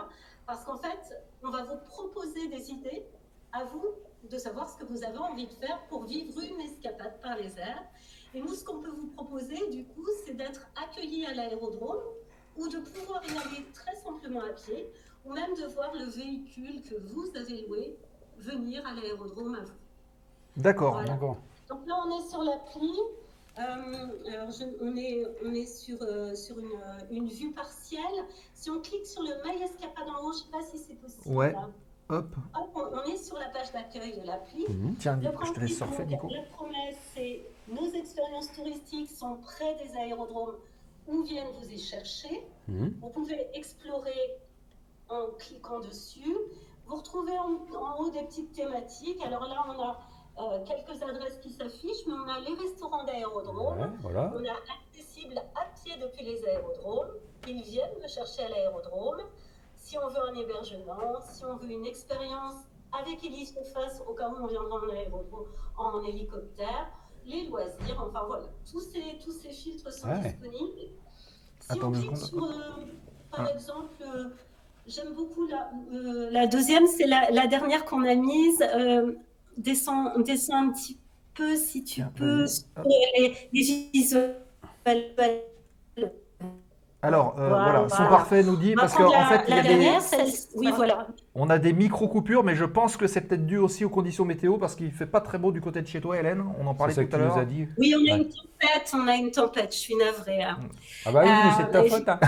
parce qu'en fait, on va vous proposer des idées, à vous de savoir ce que vous avez envie de faire pour vivre une escapade par les airs. Et nous, ce qu'on peut vous proposer, du coup, c'est d'être accueillis à l'aérodrome, ou de pouvoir y aller très simplement à pied, ou même de voir le véhicule que vous avez loué venir à l'aérodrome à vous.
D'accord.
Voilà.
D'accord.
Donc là, on est sur l'appli. Alors on est sur une vue partielle. Si on clique sur le MyEscapade en haut, je ne sais pas si c'est possible.
Ouais.
Là.
Hop.
Hop, on est sur la page d'accueil de l'appli.
Tiens,
Le
Nico, je te laisse
principe,
surfer,
donc,
Nico.
la promesse, c'est nos expériences touristiques sont près des aérodromes où viennent vous y chercher. Vous pouvez explorer en cliquant dessus. Vous retrouvez en haut des petites thématiques. Alors là, on a quelques adresses qui s'affichent, mais on a les restaurants d'aérodrome.
Ouais, voilà.
On a accessible à pied depuis les aérodromes. Ils viennent me chercher à l'aérodrome. Si on veut un hébergement, si on veut une expérience avec hélisurface, au cas où on viendra en aérodrome, en hélicoptère, les loisirs, enfin voilà, tous ces filtres sont disponibles. Si
Attends
on
deux
clique
secondes.
sur, par exemple, j'aime beaucoup la deuxième, c'est la dernière qu'on a mise. Descends un petit peu, si tu
Tiens,
peux,
vas-y.
sur
Hop.
les visuels.
Alors, voilà, son
Voilà.
parfait nous dit,
On va
parce
prendre
qu'en fait, il y
la
a
dernière,
des,
oui, voilà.
on a des micro-coupures, mais je pense que c'est peut-être dû aussi aux conditions météo, parce qu'il ne fait pas très beau du côté de chez toi, Hélène. On en
C'est
parlait
ça
tout
que
à
tu nous
l'heure.
as dit.
Oui, on a
Ouais.
une tempête, je suis navrée. Hein.
Ah bah oui, mais c'est de ta
et
faute. Hein.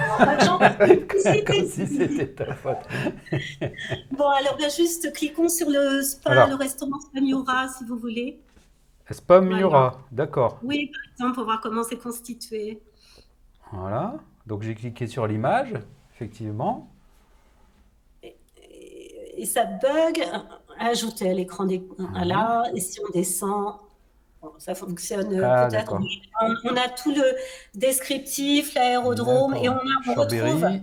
Comme
Comme si c'était ta faute.
Bon, alors juste cliquons sur le spa,
Alors.
le restaurant Spamiora, si vous voulez.
Spam Miura, d'accord.
Oui, par exemple, pour voir comment c'est constitué.
Voilà. Donc j'ai cliqué sur l'image, effectivement.
Et ça bug. Ajouter à l'écran là. Et si on descend, bon, ça fonctionne peut-être.
D'accord.
On a tout le descriptif, l'aérodrome, et on retrouve.
Chambéry.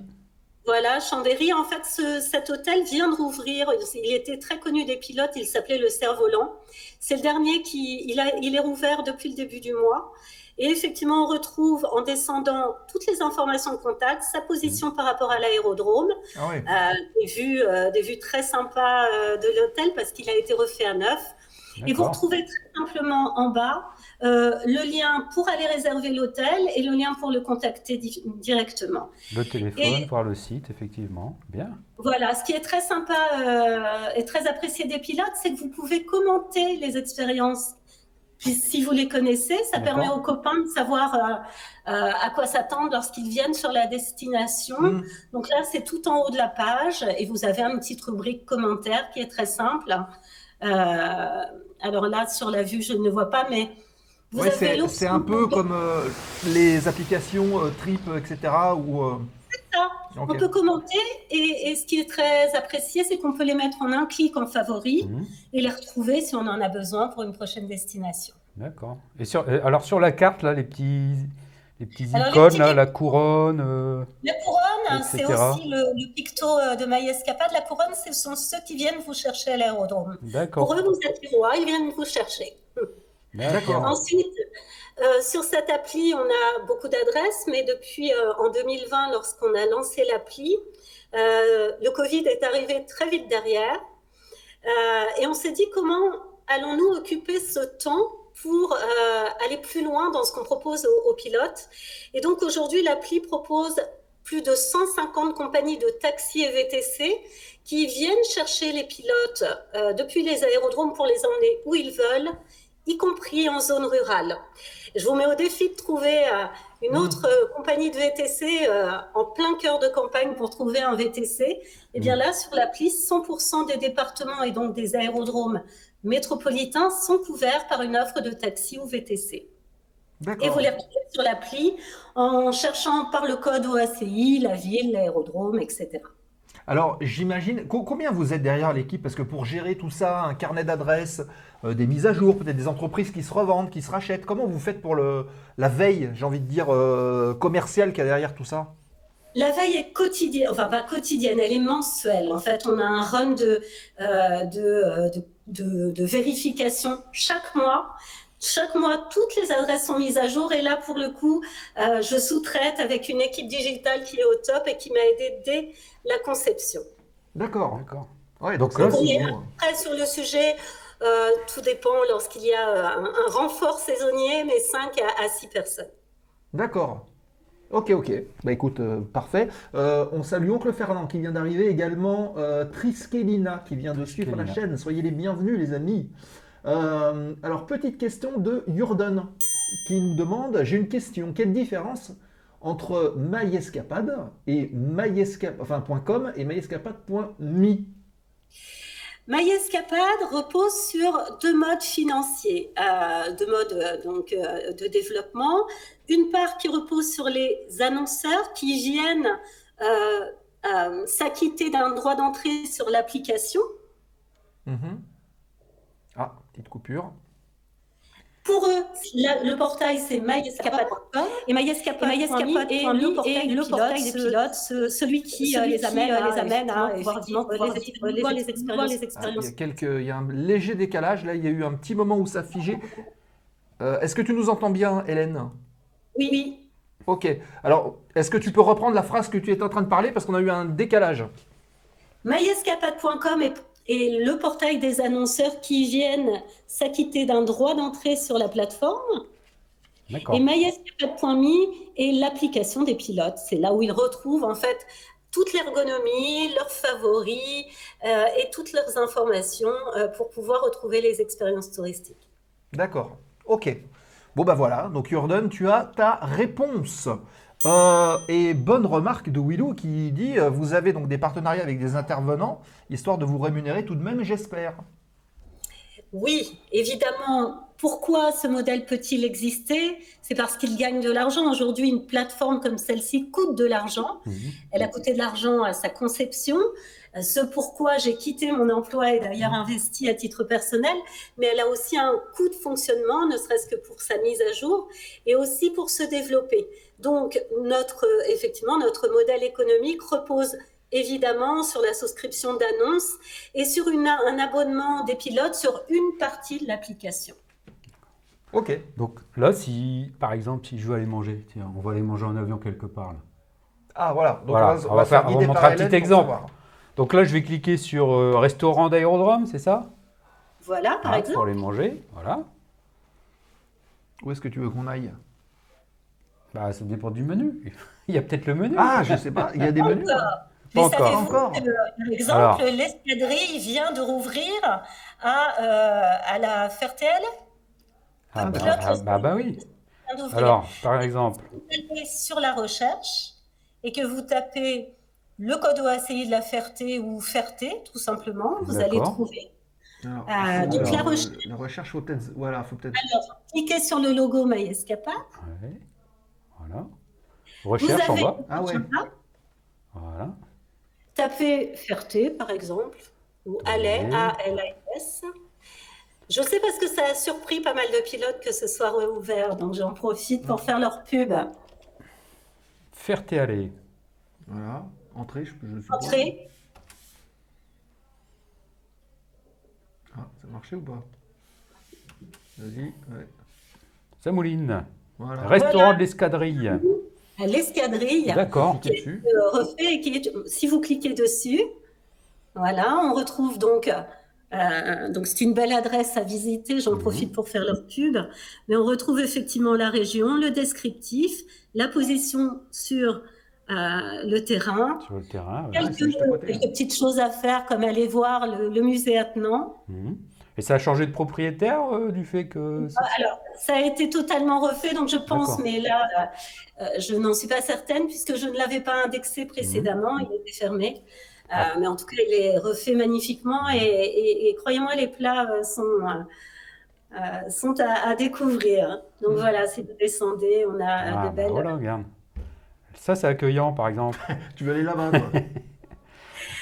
Voilà, Chambéry. En fait, cet hôtel vient de rouvrir. Il était très connu des pilotes. Il s'appelait le Cerf-Volant. C'est le dernier il est rouvert depuis le début du mois. Et effectivement, on retrouve en descendant toutes les informations de contact, sa position par rapport à l'aérodrome,
Ah oui.
des vues très sympas de l'hôtel parce qu'il a été refait à neuf. Et vous retrouvez très simplement en bas le lien pour aller réserver l'hôtel et le lien pour le contacter directement.
Le téléphone, voir le site, effectivement. Bien.
Voilà, ce qui est très sympa et très apprécié des pilotes, c'est que vous pouvez commenter les expériences. Puis, si vous les connaissez, ça permet aux copains de savoir à quoi s'attendre lorsqu'ils viennent sur la destination. Donc là, c'est tout en haut de la page et vous avez une petite rubrique commentaires qui est très simple. Alors là, sur la vue, je ne le vois pas, mais vous avez
c'est un peu comme les applications Trip, etc.
C'est ça. On peut commenter et ce qui est très apprécié, c'est qu'on peut les mettre en un clic en favori et les retrouver si on en a besoin pour une prochaine destination.
D'accord. Et alors sur la carte, là, les petits icônes, là, la couronne.
La couronne, c'est aussi le picto de MyEscapade. La couronne, ce sont ceux qui viennent vous chercher à l'aérodrome.
D'accord.
Pour eux, vous êtes les rois, ils viennent vous chercher.
D'accord.
Ensuite, sur cette appli, on a beaucoup d'adresses, mais depuis en 2020, lorsqu'on a lancé l'appli, le Covid est arrivé très vite derrière. Et on s'est dit comment allons-nous occuper ce temps pour aller plus loin dans ce qu'on propose aux pilotes. Et donc aujourd'hui, l'appli propose plus de 150 compagnies de taxis et VTC qui viennent chercher les pilotes depuis les aérodromes pour les emmener où ils veulent, y compris en zone rurale. Je vous mets au défi de trouver une autre compagnie de VTC en plein cœur de campagne pour trouver un VTC. Et bien là, sur l'appli, 100% des départements et donc des aérodromes métropolitains sont couverts par une offre de taxi ou VTC. Et vous les retrouvez sur l'appli en cherchant par le code OACI, la ville, l'aérodrome, etc.
Alors, j'imagine, combien vous êtes derrière l'équipe? Parce que pour gérer tout ça, un carnet d'adresses, des mises à jour, peut-être des entreprises qui se revendent, qui se rachètent, comment vous faites pour la veille, j'ai envie de dire, commerciale qu'il y a derrière tout ça?
La veille est quotidienne, enfin pas quotidienne, elle est mensuelle. En fait, on a un run de vérification chaque mois. Chaque mois, toutes les adresses sont mises à jour et là, pour le coup, je sous-traite avec une équipe digitale qui est au top et qui m'a aidée dès la conception.
D'accord. Ouais, donc là,
après, sur le sujet, tout dépend lorsqu'il y a un renfort saisonnier, mais 5 à 6 personnes.
D'accord. Ok. Bah écoute, parfait. On salue Oncle Fernand qui vient d'arriver également, Triskelina qui vient de suivre la chaîne. Soyez les bienvenus, les amis. Alors, petite question de Jordan qui nous demande, j'ai une question, quelle différence entre MyEscapade et .com et myescapade.me?
MyEscapade repose sur deux modes financiers, deux modes de développement. Une part qui repose sur les annonceurs qui viennent s'acquitter d'un droit d'entrée sur l'application.
Ah, petite coupure.
Pour eux, le portail, c'est myescapade.com et myescapade.me est le portail des pilotes, celui qui les amène à voir les expériences.
Il y a un léger décalage, là, il y a eu un petit moment où ça figeait. Est-ce que tu nous entends bien, Hélène?
Oui.
Ok. Alors, est-ce que tu peux reprendre la phrase que tu étais en train de parler parce qu'on a eu un décalage?
myescapade.com est le portail des annonceurs qui viennent s'acquitter d'un droit d'entrée sur la plateforme. Et myescapade.me est l'application des pilotes. C'est là où ils retrouvent en fait toute l'ergonomie, leurs favoris et toutes leurs informations pour pouvoir retrouver les expériences touristiques.
D'accord. Ok. Bon bah voilà, donc Jordan, tu as ta réponse. Et bonne remarque de Willow qui dit vous avez donc des partenariats avec des intervenants, histoire de vous rémunérer tout de même, j'espère.
Oui, évidemment. Pourquoi ce modèle peut-il exister? C'est parce qu'il gagne de l'argent. Aujourd'hui, une plateforme comme celle-ci coûte de l'argent. Elle a coûté de l'argent à sa conception. Ce pourquoi j'ai quitté mon emploi et d'ailleurs investi à titre personnel, mais elle a aussi un coût de fonctionnement, ne serait-ce que pour sa mise à jour et aussi pour se développer. Donc, notre modèle économique repose évidemment sur la souscription d'annonces et sur un abonnement des pilotes sur une partie de l'application.
Ok. Donc là, par exemple, si je veux aller manger, tiens, on va aller manger en avion quelque part. Là.
Ah voilà. Donc
voilà. On va montrer un petit exemple. Donc là, je vais cliquer sur restaurant d'aérodrome, c'est ça?
Voilà, par exemple.
Pour les manger, voilà.
Où est-ce que tu veux qu'on aille?
Bah, ça dépend du menu. Il y a peut-être le menu.
Ah, je sais pas, il y a des menus?
Mais
Pas encore.
savez-vous
Encore.
que, par exemple,
Alors.
l'escadrille vient de rouvrir à la Fertel?
Ah,
Pilote
bah oui.
vient d'ouvrir.
Alors, par exemple,
Vous allez sur la recherche et que vous tapez le code OACI de la Ferté ou Ferté, tout simplement, vous allez
D'accord.
trouver.
Alors,
Donc, la
alors,
recherche.
la recherche, faut peut-être. Voilà, faut peut-être.
Alors, cliquez sur le logo MyEscapade.
ouais, voilà. Recherche en
avez
bas.
Ah ouais.
Voilà.
Tapez Ferté, par exemple, ou Alais,
Oui.
A-L-A-S. Je sais parce que ça a surpris pas mal de pilotes que ce soit réouvert, donc j'en profite pour faire leur pub.
Ferté-Alais.
Voilà, entrée, je suppose.
Entrez.
Ah, ça marchait ou pas? Vas-y, ouais.
Ça mouline.
Voilà.
Restaurant
Voilà.
de l'escadrille.
À l'escadrille.
D'accord.
Cliquez dessus.
Refait et qui si vous cliquez dessus, voilà, on retrouve donc c'est une belle adresse à visiter, j'en profite pour faire leur pub, mais on retrouve effectivement la région, le descriptif, la position sur le terrain,
Sur le terrain. ouais.
quelques,
c'est juste à côté.
quelques petites choses à faire comme aller voir le musée attenant.
Mhm. Et ça a changé de propriétaire du fait que.
Alors, ça a été totalement refait, donc je pense,
D'accord.
mais là, je n'en suis pas certaine puisque je ne l'avais pas indexé précédemment, il était fermé. Mais en tout cas, il est refait magnifiquement et croyez-moi, les plats sont à découvrir. Donc voilà, si vous descendez, on a
Ah,
de
bah
belles.
voilà, regarde. Ça, c'est accueillant, par exemple.
Tu veux aller là-bas, toi?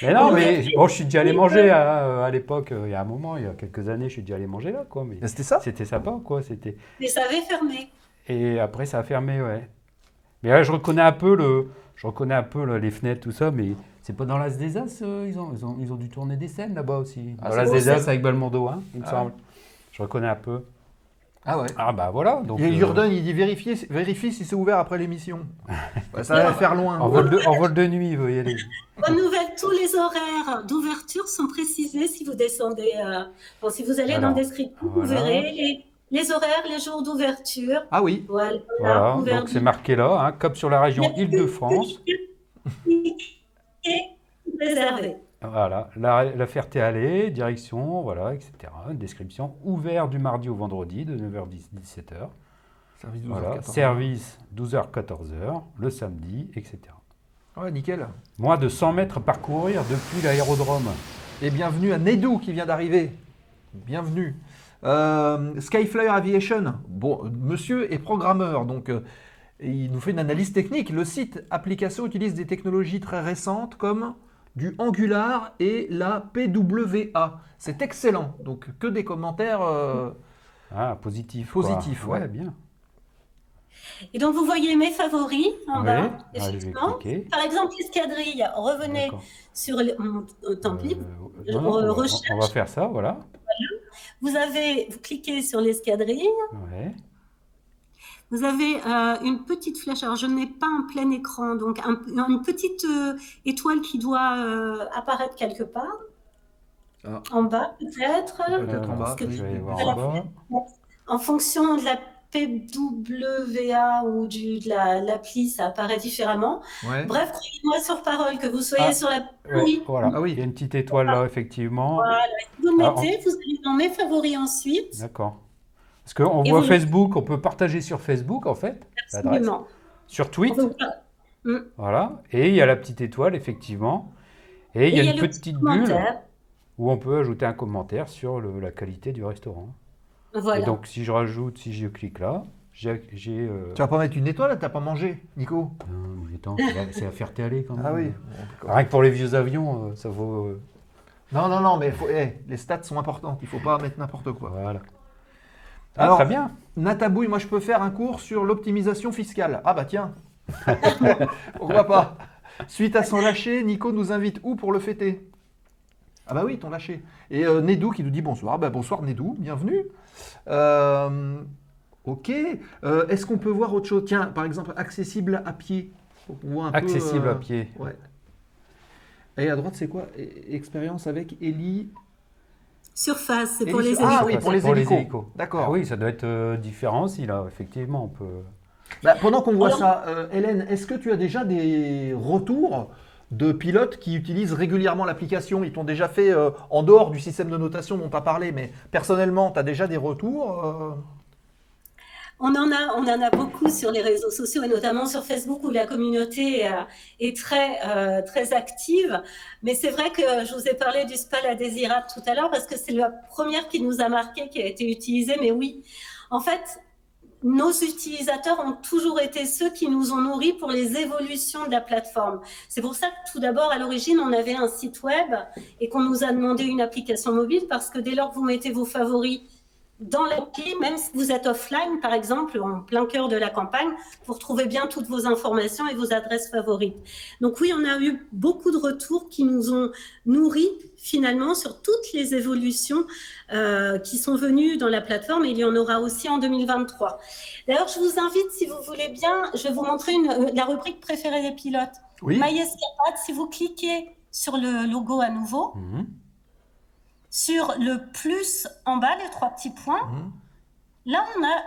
Mais non,
Oui,
mais
mais-
bon, je suis déjà allé manger à l'époque, il y a un moment, il y a quelques années, je suis déjà allé manger là, quoi. Mais
C'était ça?
c'était sympa, quoi. C'était.
Mais ça avait fermé.
Et après, ça a fermé, ouais. Mais là, je reconnais un peu les fenêtres, tout ça, mais c'est pas dans l'As des As, ils ont dû tourner des scènes là-bas aussi.
Ah,
Dans
c'est
l'As
bon,
des
c'est-
As avec Belmondo, hein, il me
Ah.
semble. Je reconnais un peu.
Ah ouais.
Ah bah voilà. Donc,
Et Jordan, il dit vérifie si c'est ouvert après l'émission. Ouais, ça va faire loin.
en vol de nuit, il veut y aller.
Bonne nouvelle, tous les horaires d'ouverture sont précisés si vous descendez. Si vous allez dans
Alors,
le descriptif, vous
voilà.
verrez les horaires, les jours d'ouverture.
Ah oui.
Voilà,
Voilà,
ouvert
donc c'est marqué là, hein, Cap sur la région Île-de-France.
et réservé.
Voilà, la Ferté-Alais, direction, voilà, etc. Description, ouvert du mardi au vendredi de 9h10 17h.
Service 12h,
Voilà,
14h.
service 12h-14h, le samedi, etc.
Ouais, nickel.
Moins de 100 mètres à parcourir depuis l'aérodrome.
Et bienvenue à Nedou qui vient d'arriver. Bienvenue. Skyflyer Aviation. Bon, monsieur est programmeur, donc il nous fait une analyse technique. Le site application utilise des technologies très récentes comme du Angular et la PWA. C'est excellent. Donc que des commentaires.
Ah, positif.
Positif,
quoi.
ouais.
Bien.
Et donc, vous voyez mes favoris en
Oui.
bas,
Ah, je vais
effectivement.
cliquer.
Par exemple, l'escadrille, revenez
D'accord.
sur tant pis.
Non, non,
recherche.
on va faire ça, voilà.
Vous cliquez sur l'escadrille.
Ouais.
Vous avez une petite flèche. Alors, je n'ai pas un plein écran, donc une petite étoile qui doit apparaître quelque part.
Ah.
En bas, peut-être.
Peut-être en bas.
Parce que
Je vais aller voir
voilà.
en bas.
En fonction de la PWA ou de l'appli, ça apparaît différemment.
Ouais.
Bref, croyez-moi sur parole que vous soyez
Ah.
sur la
Ouais,
oui.
voilà.
Ah oui.
Il y a une petite étoile là, effectivement.
Voilà. Vous le
Ah,
mettez, vous allez dans mes favoris ensuite.
D'accord. Parce qu'on
Et
voit
vous-
Facebook, on peut partager sur Facebook en fait, l'adresse.
Absolument.
Sur Tweet,
Enfin,
voilà. Et il y a la petite étoile, effectivement. Et il y a une
le
petite
petit
bulle
commentaire.
où on peut ajouter un commentaire sur la qualité du restaurant.
Voilà.
Et donc, si je clique là, j'ai.
Tu vas pas mettre une étoile, t'as pas mangé, Nico?
Non, mais attends, c'est à Ferté-Alais quand même.
Ah oui.
Rien que pour les vieux avions, ça vaut.
Non, mais les stats sont importantes. Il faut pas mettre n'importe quoi.
Voilà. Ah,
Alors,
très bien.
Natabouille, moi je peux faire un cours sur l'optimisation fiscale. Ah bah tiens, pourquoi pas? Suite à son lâcher, Nico nous invite où pour le fêter? Ah bah oui, ton lâcher. Et Nedou qui nous dit bonsoir. Bah bonsoir Nedou, bienvenue. Ok. Est-ce qu'on peut voir autre chose? Tiens, par exemple, accessible à pied. Pour qu'on voit un peu,
Accessible à pied.
Ouais. Et à droite, c'est quoi? Expérience avec Ellie.
Surface, c'est pour
Hélice-
les
Ah
hélicos.
oui, pour les
Pour les
hélicos.
hélicos.
D'accord.
Ah oui, ça doit être différent aussi, là, effectivement. On peut...
Bah, pendant qu'on voit
Alors-
ça, Hélène, est-ce que tu as déjà des retours de pilotes qui utilisent régulièrement l'application? Ils t'ont déjà fait, en dehors du système de notation dont tu as parlé, mais personnellement, tu as déjà des retours
On en a beaucoup sur les réseaux sociaux et notamment sur Facebook où la communauté est très active. Mais c'est vrai que je vous ai parlé du SPAL à Désirade tout à l'heure parce que c'est la première qui nous a marqué, qui a été utilisée. Mais oui, en fait, nos utilisateurs ont toujours été ceux qui nous ont nourris pour les évolutions de la plateforme. C'est pour ça que tout d'abord, à l'origine, on avait un site web et qu'on nous a demandé une application mobile parce que dès lors que vous mettez vos favoris dans l'appli, même si vous êtes offline, par exemple, en plein cœur de la campagne, vous retrouvez bien toutes vos informations et vos adresses favorites. Donc oui, on a eu beaucoup de retours qui nous ont nourris finalement sur toutes les évolutions qui sont venues dans la plateforme et il y en aura aussi en 2023. D'ailleurs, je vous invite, si vous voulez bien, je vais vous montrer la rubrique préférée des pilotes.
Oui.
MyEscapade, si vous cliquez sur le logo à nouveau, sur le plus en bas, les 3 petits points, là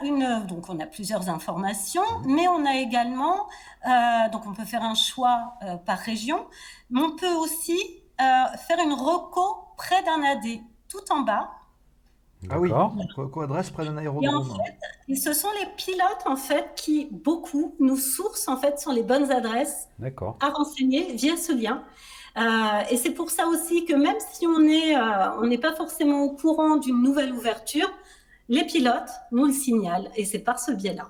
on a plusieurs informations, mais on a également, donc on peut faire un choix par région, mais on peut aussi faire une reco près d'un AD, tout en bas.
Ah oui,
D'accord.
co-adresse près d'un
Et
aérodrome.
en fait, et ce sont les pilotes en fait qui beaucoup nous sourcent en fait sur les bonnes adresses
D'accord.
à renseigner via ce lien. Et c'est pour ça aussi que même si on n'est pas forcément au courant d'une nouvelle ouverture, les pilotes nous le signalent et c'est par ce biais-là.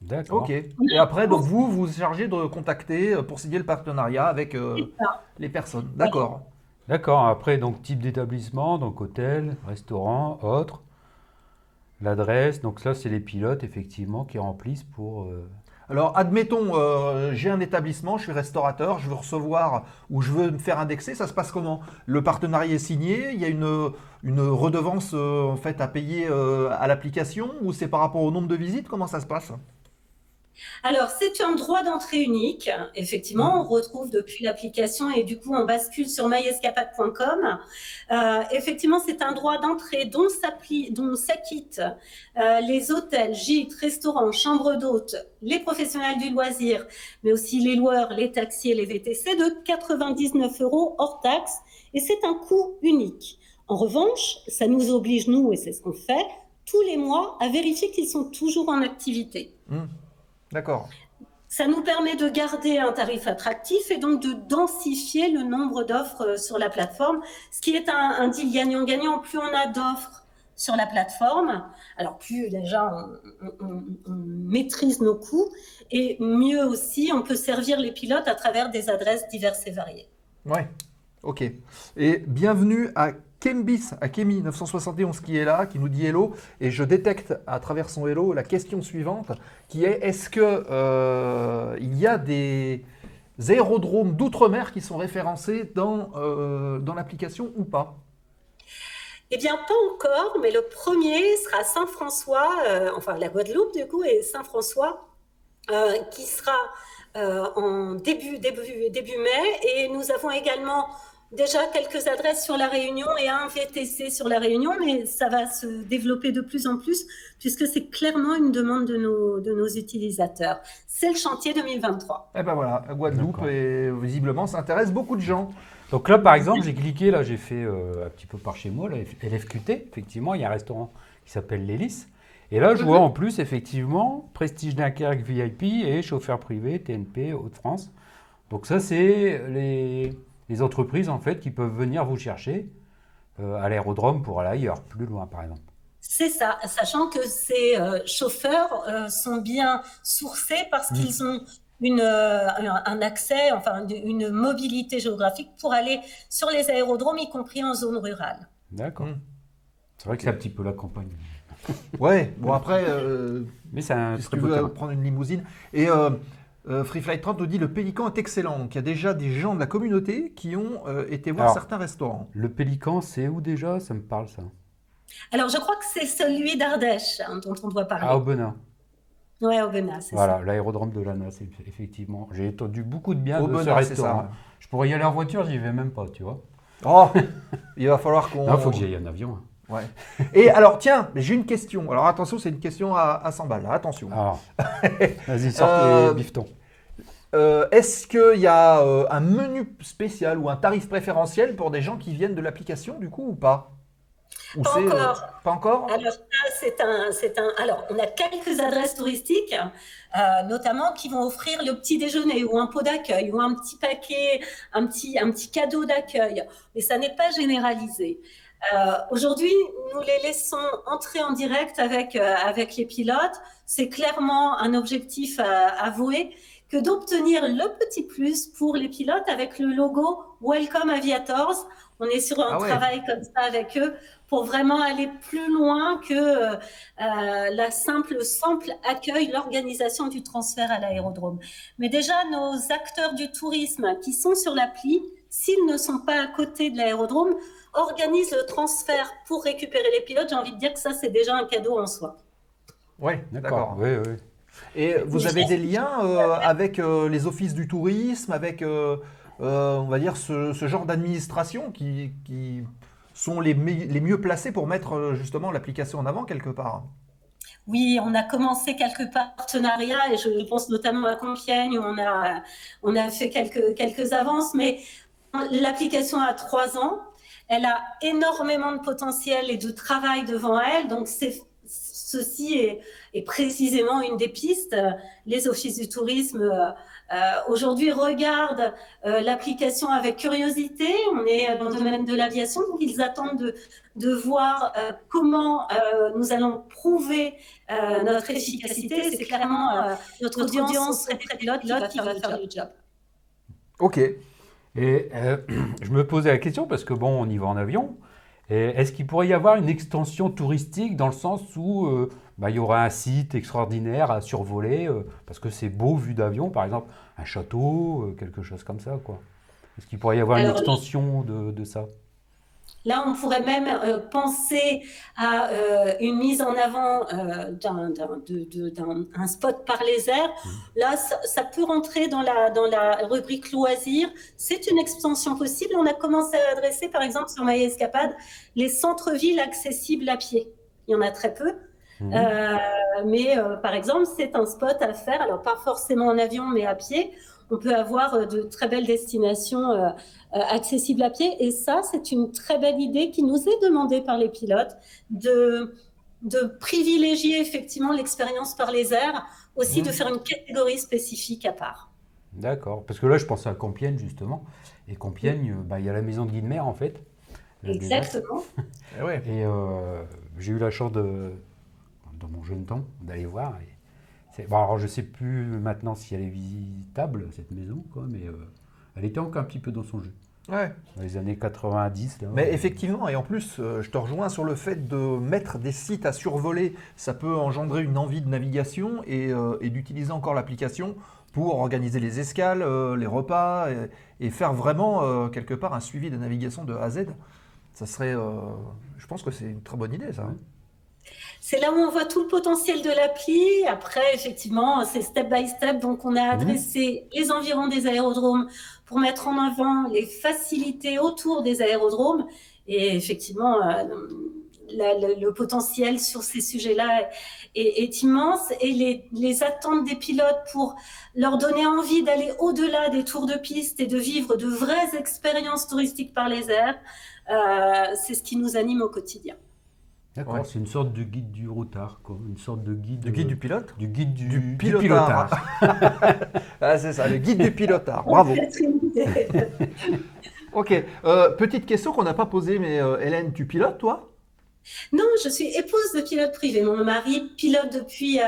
D'accord.
Ok. Et après, donc vous vous chargez de contacter pour signer le partenariat avec
ça.
les personnes. D'accord.
D'accord. Après, donc type d'établissement, donc hôtel, restaurant, autre. L'adresse, donc ça, c'est les pilotes, effectivement, qui remplissent pour...
Alors, admettons, j'ai un établissement, je suis restaurateur, je veux recevoir ou je veux me faire indexer, ça se passe comment? Le partenariat est signé, il y a une redevance en fait à payer à l'application ou c'est par rapport au nombre de visites? Comment ça se passe?
Alors, c'est un droit d'entrée unique. Effectivement, on retrouve depuis l'application et du coup, on bascule sur myescapade.com. Effectivement, c'est un droit d'entrée dont s'acquittent les hôtels, gîtes, restaurants, chambres d'hôtes, les professionnels du loisir, mais aussi les loueurs, les taxis et les VTC de 99 € hors taxe. Et c'est un coût unique. En revanche, ça nous oblige, nous, et c'est ce qu'on fait, tous les mois, à vérifier qu'ils sont toujours en activité.
D'accord.
Ça nous permet de garder un tarif attractif et donc de densifier le nombre d'offres sur la plateforme, ce qui est un deal gagnant-gagnant. Plus on a d'offres sur la plateforme, alors plus déjà on maîtrise nos coûts et mieux aussi on peut servir les pilotes à travers des adresses diverses et variées.
Ouais. Ok. Et bienvenue à Kembis, à Kemi 971 qui est là, qui nous dit hello. Et je détecte à travers son hello la question suivante qui est est-ce que il y a des aérodromes d'outre-mer qui sont référencés dans l'application ou pas?
Eh bien, pas encore, mais le premier sera Saint-François, enfin la Guadeloupe du coup, et Saint-François, qui sera en début mai. Et nous avons également déjà quelques adresses sur la Réunion et un VTC sur la Réunion, mais ça va se développer de plus en plus puisque c'est clairement une demande de nos utilisateurs. C'est le chantier 2023.
Eh ben voilà, la Guadeloupe, et visiblement, ça intéresse beaucoup de gens.
Donc là, par exemple, j'ai cliqué, là, j'ai fait un petit peu par chez moi, là, LFQT, effectivement, il y a un restaurant qui s'appelle l'Hélice. Et là, je vois en plus, effectivement, Prestige Dunkerque VIP et chauffeur privé, TNP, Hauts-de-France. Donc ça, c'est les entreprises, en fait, qui peuvent venir vous chercher à l'aérodrome pour aller ailleurs, plus loin, par exemple.
C'est ça, sachant que ces chauffeurs sont bien sourcés parce qu'ils ont un accès, enfin une mobilité géographique pour aller sur les aérodromes, y compris en zone rurale.
D'accord. C'est vrai que c'est un petit peu la campagne.
Ouais, bon après,
Mais c'est un
si
très
tu
beau
veux
terrain.
prendre une limousine. Et Freeflight 30 nous dit le Pélican est excellent. Donc il y a déjà des gens de la communauté qui ont été voir
Alors,
certains restaurants.
Le Pélican, c'est où déjà? Ça me parle, ça.
Alors, je crois que c'est celui d'Ardèche dont on doit parler.
Ah, Aubenas.
Ouais, Aubenas, c'est
Voilà,
ça.
l'aérodrome de Lana, c'est effectivement. J'ai entendu beaucoup de bien de ce
Aubenas, c'est
restaurant.
ça.
Je pourrais y aller en voiture, j'y vais même pas, tu vois.
Oh, il va falloir qu'on.
Non, il faut que j'y aille en avion.
Ouais. Et alors, tiens, j'ai une question. Alors, attention, c'est une question à 100 balles. Là. Attention.
Alors, vas-y, sors les biftons.
Est-ce qu'il y a un menu spécial ou un tarif préférentiel pour des gens qui viennent de l'application, du coup, ou pas? Ou
Pas
c'est,
encore.
pas encore?
Alors alors on a quelques adresses touristiques, notamment qui vont offrir le petit déjeuner ou un pot d'accueil ou un petit paquet, un petit cadeau d'accueil, mais ça n'est pas généralisé. Aujourd'hui, nous les laissons entrer en direct avec les pilotes. C'est clairement un objectif avoué que d'obtenir le petit plus pour les pilotes avec le logo Welcome Aviators. On est sur un travail comme ça avec eux pour vraiment aller plus loin que la simple accueil, l'organisation du transfert à l'aérodrome. Mais déjà, nos acteurs du tourisme qui sont sur l'appli, s'ils ne sont pas à côté de l'aérodrome, organisent le transfert pour récupérer les pilotes. J'ai envie de dire que ça, c'est déjà un cadeau en soi.
Oui, d'accord.
Oui, oui.
Et vous avez des liens avec les offices du tourisme, avec, on va dire, ce genre d'administration qui sont les mieux placés pour mettre justement l'application en avant quelque part?
Oui, on a commencé quelques partenariats et je pense notamment à Compiègne où on a fait quelques avances, mais l'application a 3 ans. Elle a énormément de potentiel et de travail devant elle, donc ceci est précisément une des pistes. Les offices du tourisme aujourd'hui regardent l'application avec curiosité. On est dans le domaine de l'aviation, donc ils attendent de voir comment nous allons prouver notre efficacité. C'est clairement notre audience très pilote qui va faire le job.
Ok.
Et je me posais la question parce que bon, on y va en avion. Et est-ce qu'il pourrait y avoir une extension touristique dans le sens où il y aura un site extraordinaire à survoler parce que c'est beau vu d'avion, par exemple un château, quelque chose comme ça, quoi. Est-ce qu'il pourrait y avoir une extension de ça?
Là, on pourrait même penser à une mise en avant d'un spot par les airs. Là, ça peut rentrer dans la rubrique loisirs. C'est une extension possible. On a commencé à adresser, par exemple, sur MyEscapade, les centres-villes accessibles à pied. Il y en a très peu. Mais par exemple, c'est un spot à faire. Alors, pas forcément en avion, mais à pied. On peut avoir de très belles destinations accessibles à pied. Et ça, c'est une très belle idée qui nous est demandée par les pilotes de privilégier effectivement l'expérience par les airs, aussi de faire une catégorie spécifique à part.
D'accord. Parce que là, je pensais à Compiègne, justement. Et Compiègne, il y a la maison de Guidemer, en fait.
Exactement.
Et j'ai eu la chance, dans mon jeune temps, d'aller voir. Alors, je ne sais plus maintenant si elle est visitable, cette maison, quoi, mais elle était encore un petit peu dans son jus.
Ouais.
Dans les années 90. Là,
mais effectivement, et en plus, je te rejoins sur le fait de mettre des sites à survoler. Ça peut engendrer une envie de navigation et d'utiliser encore l'application pour organiser les escales, les repas et faire vraiment, quelque part, un suivi de navigation de A à Z. Ça serait, je pense que c'est une très bonne idée, ça.
C'est là où on voit tout le potentiel de l'appli. Après, effectivement, c'est step by step. Donc, on a adressé les environs des aérodromes pour mettre en avant les facilités autour des aérodromes. Et effectivement, le potentiel sur ces sujets-là est immense. Et les attentes des pilotes pour leur donner envie d'aller au-delà des tours de piste et de vivre de vraies expériences touristiques par les airs, c'est ce qui nous anime au quotidien.
D'accord, c'est une sorte de guide du routard, quoi. Une sorte de guide...
Du guide du pilote?
Du guide du
pilotard. Ah, c'est ça, le guide du pilotard. Bravo. Ok, petite question qu'on n'a pas posée, mais Hélène, tu pilotes, toi?
Non, je suis épouse de pilote privé. Mon mari pilote depuis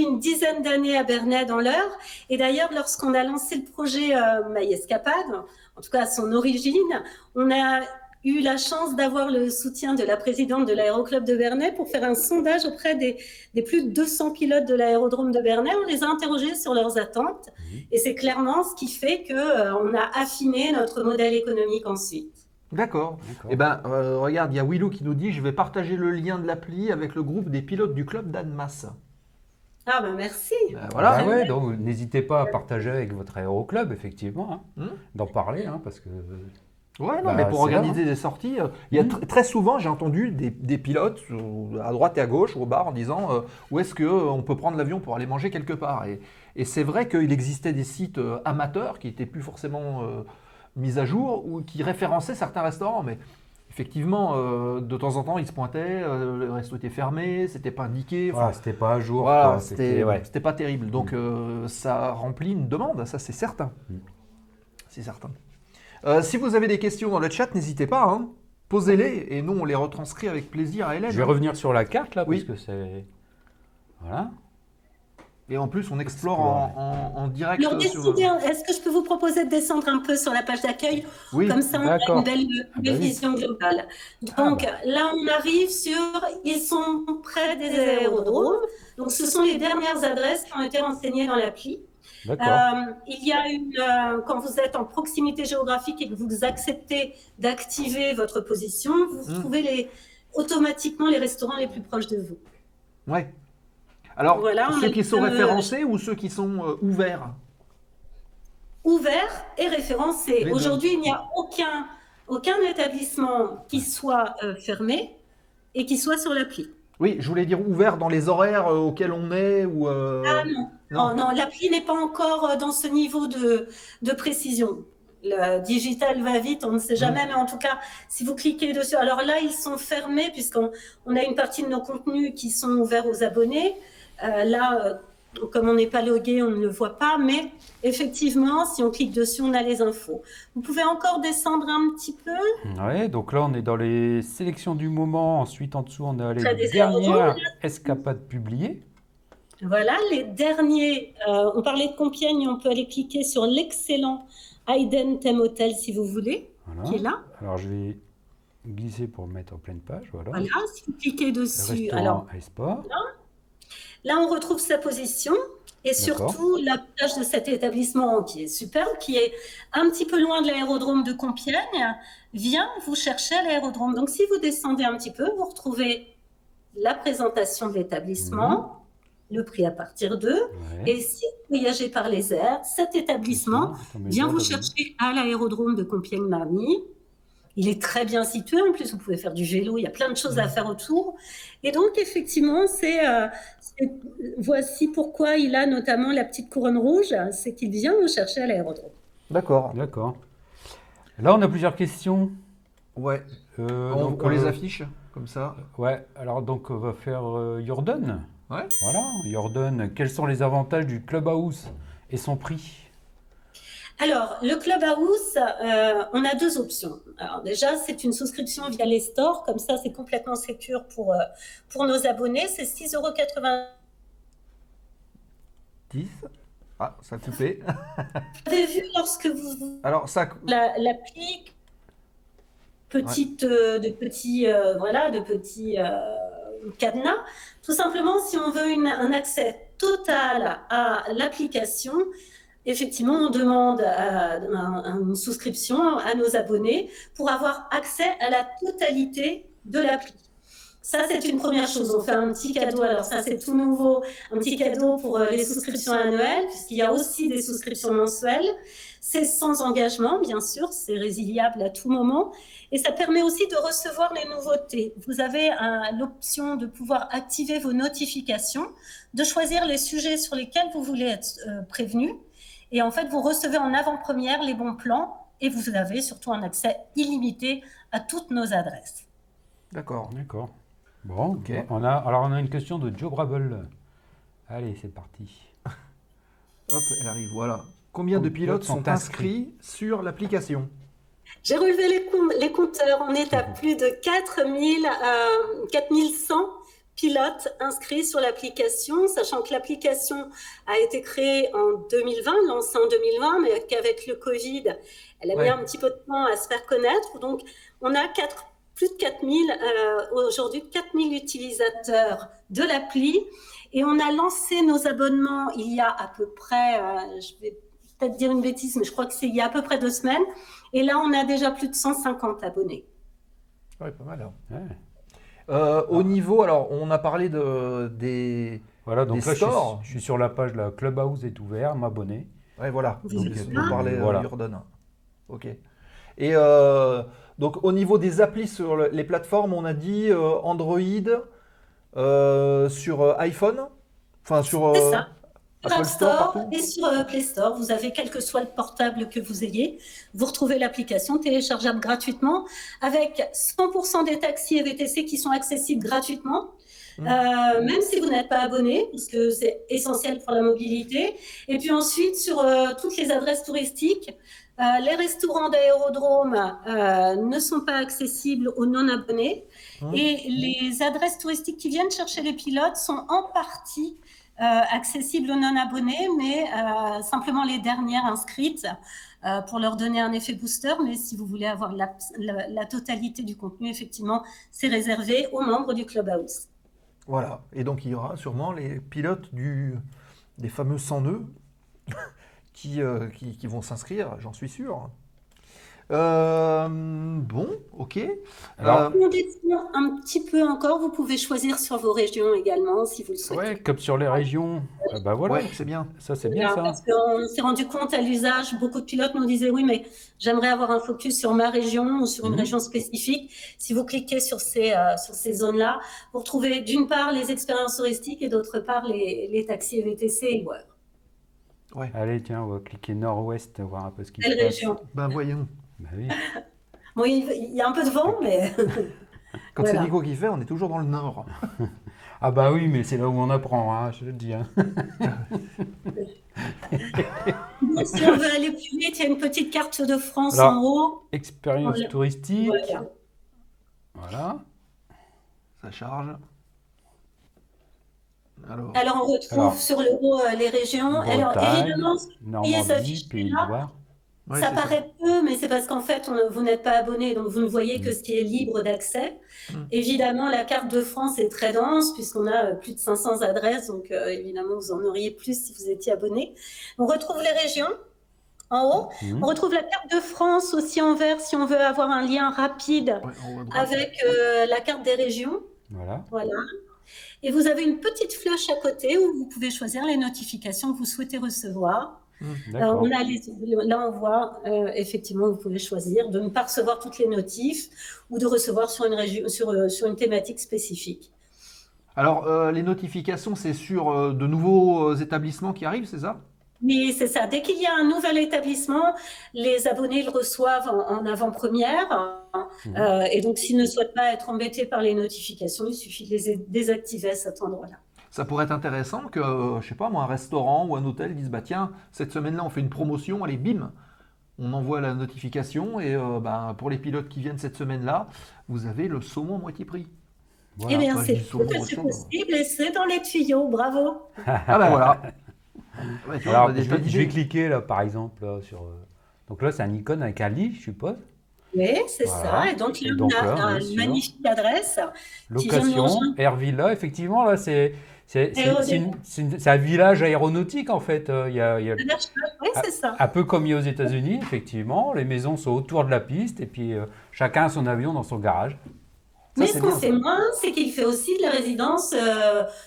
une dizaine d'années à Bernay dans l'Eure. Et d'ailleurs, lorsqu'on a lancé le projet MyEscapade, en tout cas à son origine, on a eu la chance d'avoir le soutien de la présidente de l'Aéroclub de Bernay pour faire un sondage auprès des plus de 200 pilotes de l'aérodrome de Bernay. On les a interrogés sur leurs attentes et c'est clairement ce qui fait qu'on a affiné notre modèle économique ensuite.
D'accord. Eh ben, regarde, il y a Willou qui nous dit « Je vais partager le lien de l'appli avec le groupe des pilotes du club d'Annemasse. »
Ah ben merci.
Voilà. Donc n'hésitez pas à partager avec votre aéroclub, effectivement, d'en parler, parce que
Ouais, non,
Bah,
mais pour
c'est là,
organiser des sorties, il y a très souvent, j'ai entendu des pilotes à droite et à gauche au bar en disant où est-ce qu'on peut prendre l'avion pour aller manger quelque part. Et c'est vrai qu'il existait des sites amateurs qui n'étaient plus forcément mis à jour ou qui référençaient certains restaurants. Mais effectivement, de temps en temps, ils se pointaient, le resto était fermé, c'était pas indiqué.
Voilà, c'était pas à jour.
Voilà,
quoi, ouais.
c'était pas terrible. Donc ça remplit une demande, ça c'est certain. C'est certain. Si vous avez des questions dans le chat, n'hésitez pas, hein. Posez-les et nous on les retranscrit avec plaisir à Hélène.
Je vais revenir sur la carte là,
Oui.
parce que c'est. Voilà.
Et en plus on explore en direct.
Alors, est-ce que je peux vous proposer de descendre un peu sur la page d'accueil?
Oui,
Comme ça, on a
d'accord.
une belle
oui.
vision globale. Donc,
bah.
là, on arrive sur ils sont près des aérodromes. Donc, ce sont les dernières adresses qui ont été renseignées dans l'appli.
D'accord.
Il y a quand vous êtes en proximité géographique et que vous acceptez d'activer votre position, vous trouvez automatiquement les restaurants les plus proches de vous.
Ouais. Alors,
Voilà, on
ceux
a
qui sont référencés ou ceux qui sont ouverts?
Ouvert et référencé.
Les deux.
Aujourd'hui, il n'y a aucun établissement qui soit fermé et qui soit sur l'appli.
Oui, je voulais dire ouvert dans les horaires auxquels on est ou.
Ah non, non, l'appli n'est pas encore dans ce niveau de précision. Le digital va vite, on ne sait jamais, mais en tout cas, si vous cliquez dessus, alors là, ils sont fermés puisqu'on a une partie de nos contenus qui sont ouverts aux abonnés. Là, comme on n'est pas logué, on ne le voit pas, mais effectivement, si on clique dessus, on a les infos. Vous pouvez encore descendre un petit peu.
Ouais, donc là on est dans les sélections du moment. Ensuite en dessous on a les
Près des
dernières
aérodromes.
escapades publiées.
Voilà, les derniers. On parlait de Compiègne, on peut aller cliquer sur l'excellent Hayden Theme Hotel si vous voulez,
Voilà.
qui est là.
Alors je vais glisser pour mettre en pleine page. Voilà.
Voilà, si vous cliquez dessus,
Restaurant
alors
et sport.
là on retrouve sa position et
D'accord.
surtout la plage de cet établissement qui est superbe, qui est un petit peu loin de l'aérodrome de Compiègne, vient vous chercher à l'aérodrome. Donc si vous descendez un petit peu, vous retrouvez la présentation de l'établissement, le prix à partir d'eux,
Ouais.
et si vous voyagez par les airs, cet établissement vient vous chercher à l'aérodrome de Compiègne-Marny. Il est très bien situé, en plus vous pouvez faire du vélo, il y a plein de choses à faire autour. Et donc effectivement, voici pourquoi il a notamment la petite couronne rouge, c'est qu'il vient vous chercher à l'aérodrome.
D'accord.
D'accord. Là on a plusieurs questions.
Ouais.
Donc,
On les affiche comme ça.
Ouais, alors donc on va faire Jordan.
Ouais.
Voilà, Jordan. Quels sont les avantages du Clubhouse et son prix?
Alors, le Clubhouse, on a deux options. Alors déjà, c'est une souscription via les stores, comme ça c'est complètement sécure pour nos abonnés, c'est 6,90 €.
10. Ah, ça a coupé.
Vous avez vu lorsque vous...
Alors, ça.
L'appli, de petits cadenas. Tout simplement, si on veut un accès total à l'application, effectivement, on demande une souscription à nos abonnés pour avoir accès à la totalité de l'appli. Ça, c'est une première chose. On fait un petit cadeau. Alors ça, c'est tout nouveau. Un petit cadeau pour les souscriptions annuelles, puisqu'il y a aussi des souscriptions mensuelles. C'est sans engagement, bien sûr. C'est résiliable à tout moment. Et ça permet aussi de recevoir les nouveautés. Vous avez l'option de pouvoir activer vos notifications, de choisir les sujets sur lesquels vous voulez être prévenu. Et en fait, vous recevez en avant-première les bons plans et vous avez surtout un accès illimité à toutes nos adresses.
D'accord.
D'accord. Bon,
Ok.
on a une question de Joe Brable. Allez, c'est parti.
Hop, elle arrive, voilà. Combien de pilotes sont inscrits sur l'application?
J'ai relevé les compteurs. On est à plus de 4100 pilotes inscrits sur l'application, sachant que l'application a été créée en 2020, lancée en 2020, mais qu'avec le Covid, elle a mis un petit peu de temps à se faire connaître. Donc, on a plus de 4000, aujourd'hui 4000 utilisateurs de l'appli. Et on a lancé nos abonnements il y a à peu près, je vais peut-être dire une bêtise, mais je crois que c'est il y a à peu près 2 semaines. Et là, on a déjà plus de 150 abonnés.
Ouais, pas mal. Hein.
Ouais.
Au niveau, alors, on a parlé des
Voilà, donc
des
là,
stores.
je suis sur la page, la Clubhouse est ouvert, m'abonner.
Ouais, voilà.
Vous
Donc,
êtes
on
là.
parlait
Voilà.
Jordan. Ok. Et donc au niveau des applis sur les plateformes, on a dit Android, sur iPhone, enfin sur
C'est ça. Sur
Apple
App
Store
Store
partout.
et sur Play Store, vous avez quel que soit le portable que vous ayez, vous retrouvez l'application téléchargeable gratuitement avec 100% des taxis et VTC qui sont accessibles gratuitement. Même si vous n'êtes pas abonné, parce que c'est essentiel pour la mobilité. Et puis ensuite, sur toutes les adresses touristiques, les restaurants d'aérodrome ne sont pas accessibles aux non-abonnés. Et les adresses touristiques qui viennent chercher les pilotes sont en partie accessibles aux non-abonnés, mais simplement les dernières inscrites pour leur donner un effet booster. Mais si vous voulez avoir la totalité du contenu, effectivement, c'est réservé aux membres du Clubhouse.
Voilà. Et donc il y aura sûrement les pilotes des fameux 100 nœuds qui vont s'inscrire, j'en suis sûr. Bon, ok.
Alors,
On descend un petit peu encore, vous pouvez choisir sur vos régions également si vous le souhaitez.
ouais, comme sur les régions, bah voilà,
Ouais, c'est bien.
ça c'est bien ça.
Parce qu'on s'est rendu compte à l'usage, beaucoup de pilotes nous disaient oui, mais j'aimerais avoir un focus sur ma région ou sur une région spécifique. Si vous cliquez sur ces zones-là, vous retrouvez d'une part les expériences touristiques et d'autre part les taxis et VTC et Uber.
Ouais.
Allez, tiens, on va cliquer nord-ouest, voir un peu ce qui se
Quelle
passe.
région?
Ben voyons.
Bah oui.
Bon, il y a un peu de vent, mais
Quand
Voilà.
c'est Nico qui fait, on est toujours dans le nord.
Ah bah oui, mais c'est là où on apprend, hein, je te le dis. Hein.
si on veut aller plus vite, il y a une petite carte de France
Alors,
en haut.
Expérience
Voilà.
touristique,
Voilà.
voilà.
Ça charge. Alors,
Alors, on retrouve
Alors,
sur le haut les régions. Alors,
Bretagne,
évidemment, voyez, ça
Normandie,
affiche
Pays de
là.
Loire.
ouais,
Ça
c'est
paraît peu, mais c'est parce qu'en fait, vous n'êtes pas abonné, donc vous ne voyez que ce qui est libre d'accès. Évidemment, la carte de France est très dense, puisqu'on a plus de 500 adresses, donc évidemment, vous en auriez plus si vous étiez abonné. On retrouve les régions en haut. On retrouve la carte de France aussi en vert, si on veut avoir un lien rapide
Ouais, en haut à droite.
avec la carte des régions.
Voilà.
Voilà. Et vous avez une petite flèche à côté où vous pouvez choisir les notifications que vous souhaitez recevoir.
D'accord.
Là, on voit effectivement, vous pouvez choisir de ne pas recevoir toutes les notifs ou de recevoir sur une région, sur une thématique spécifique.
Alors, les notifications, c'est sur de nouveaux établissements qui arrivent, c'est ça?
Oui, c'est ça. Dès qu'il y a un nouvel établissement, les abonnés le reçoivent en avant-première. Et donc, s'ils ne souhaitent pas être embêtés par les notifications, il suffit de les désactiver à cet endroit-là.
Ça pourrait être intéressant que, je sais pas moi, un restaurant ou un hôtel dise, bah tiens, cette semaine-là, on fait une promotion, allez, bim, on envoie la notification et pour les pilotes qui viennent cette semaine-là, vous avez le saumon moitié prix.
Eh bien,
Enfin, je
c'est
dis
tout
saumon,
à
autre
fait
chose.
possible et c'est dans les tuyaux. Bravo.
Ah ben voilà. Ouais, tu vois, on
Alors,
a des
je
tas
vais
d'idées.
cliquer là, par exemple, là, sur. Donc là, c'est un icône avec un lit, je suppose.
Oui, c'est
Voilà.
ça. Et donc, là,
Et donc
on a
là,
une
bien sûr.
magnifique adresse. qui vient de nous
Location,
rejoindre.
Airvilla, effectivement, là, c'est
Aérodrome.
un village aéronautique, en fait. Il y a
Oui, c'est ça.
un peu comme il y a aux États-Unis, effectivement. Les maisons sont autour de la piste et puis chacun a son avion dans son garage.
Mais
c'est
ce qu'on
bien,
sait moins, c'est qu'il fait aussi de la résidence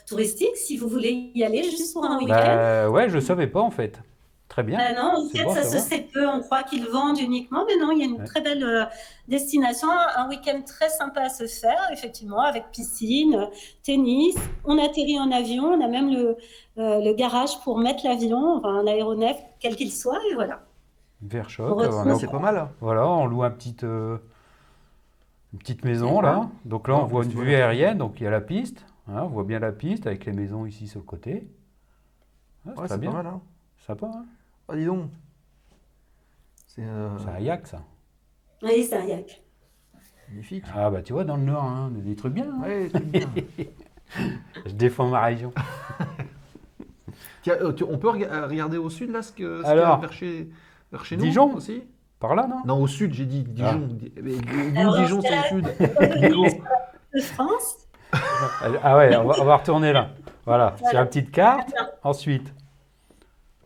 touristique si vous voulez y aller juste pour un week-end.
Bah, ouais, je savais pas, en fait. Très bien.
Ben non, en
C'est
fait,
bon,
ça
ça
se
va.
sait peu. On croit qu'ils vendent uniquement, mais non, il y a une
Ouais.
très belle destination, un week-end très sympa à se faire, effectivement, avec piscine, tennis. On atterrit en avion, on a même le garage pour mettre l'avion, enfin, l'aéronef, quel qu'il soit, et voilà.
Vers choc.
On retrouve-
Ouais, c'est pas mal.
Voilà, on loue une petite maison là. Donc là,
Ouais,
on voit une
tu
vue
vois la-
aérienne, donc il y a la piste. Hein, on voit bien la piste avec les maisons ici sur le côté. Ah,
Ouais,
très
c'est
bien.
pas mal. Hein.
Sympa, hein.
Ah, dis donc. C'est
C'est un yak, ça.
Oui, c'est un yak.
magnifique.
Ah bah tu vois, dans le Nord, hein, on a des trucs bien. Hein.
Ouais, c'est bien.
Je défends ma région.
Tiens, on peut regarder au sud là ce qu'il y a
Alors,
vers chez nous
Dijon
aussi?
Par là, non?
Non, au sud, j'ai dit Dijon. Mais d'où
Alors,
Dijon,
dans
c'est
ce
au
cas-là,
sud. Nico.
De France.
Ah ouais, on va retourner là. Voilà, c'est
Voilà.
la petite carte. Ensuite,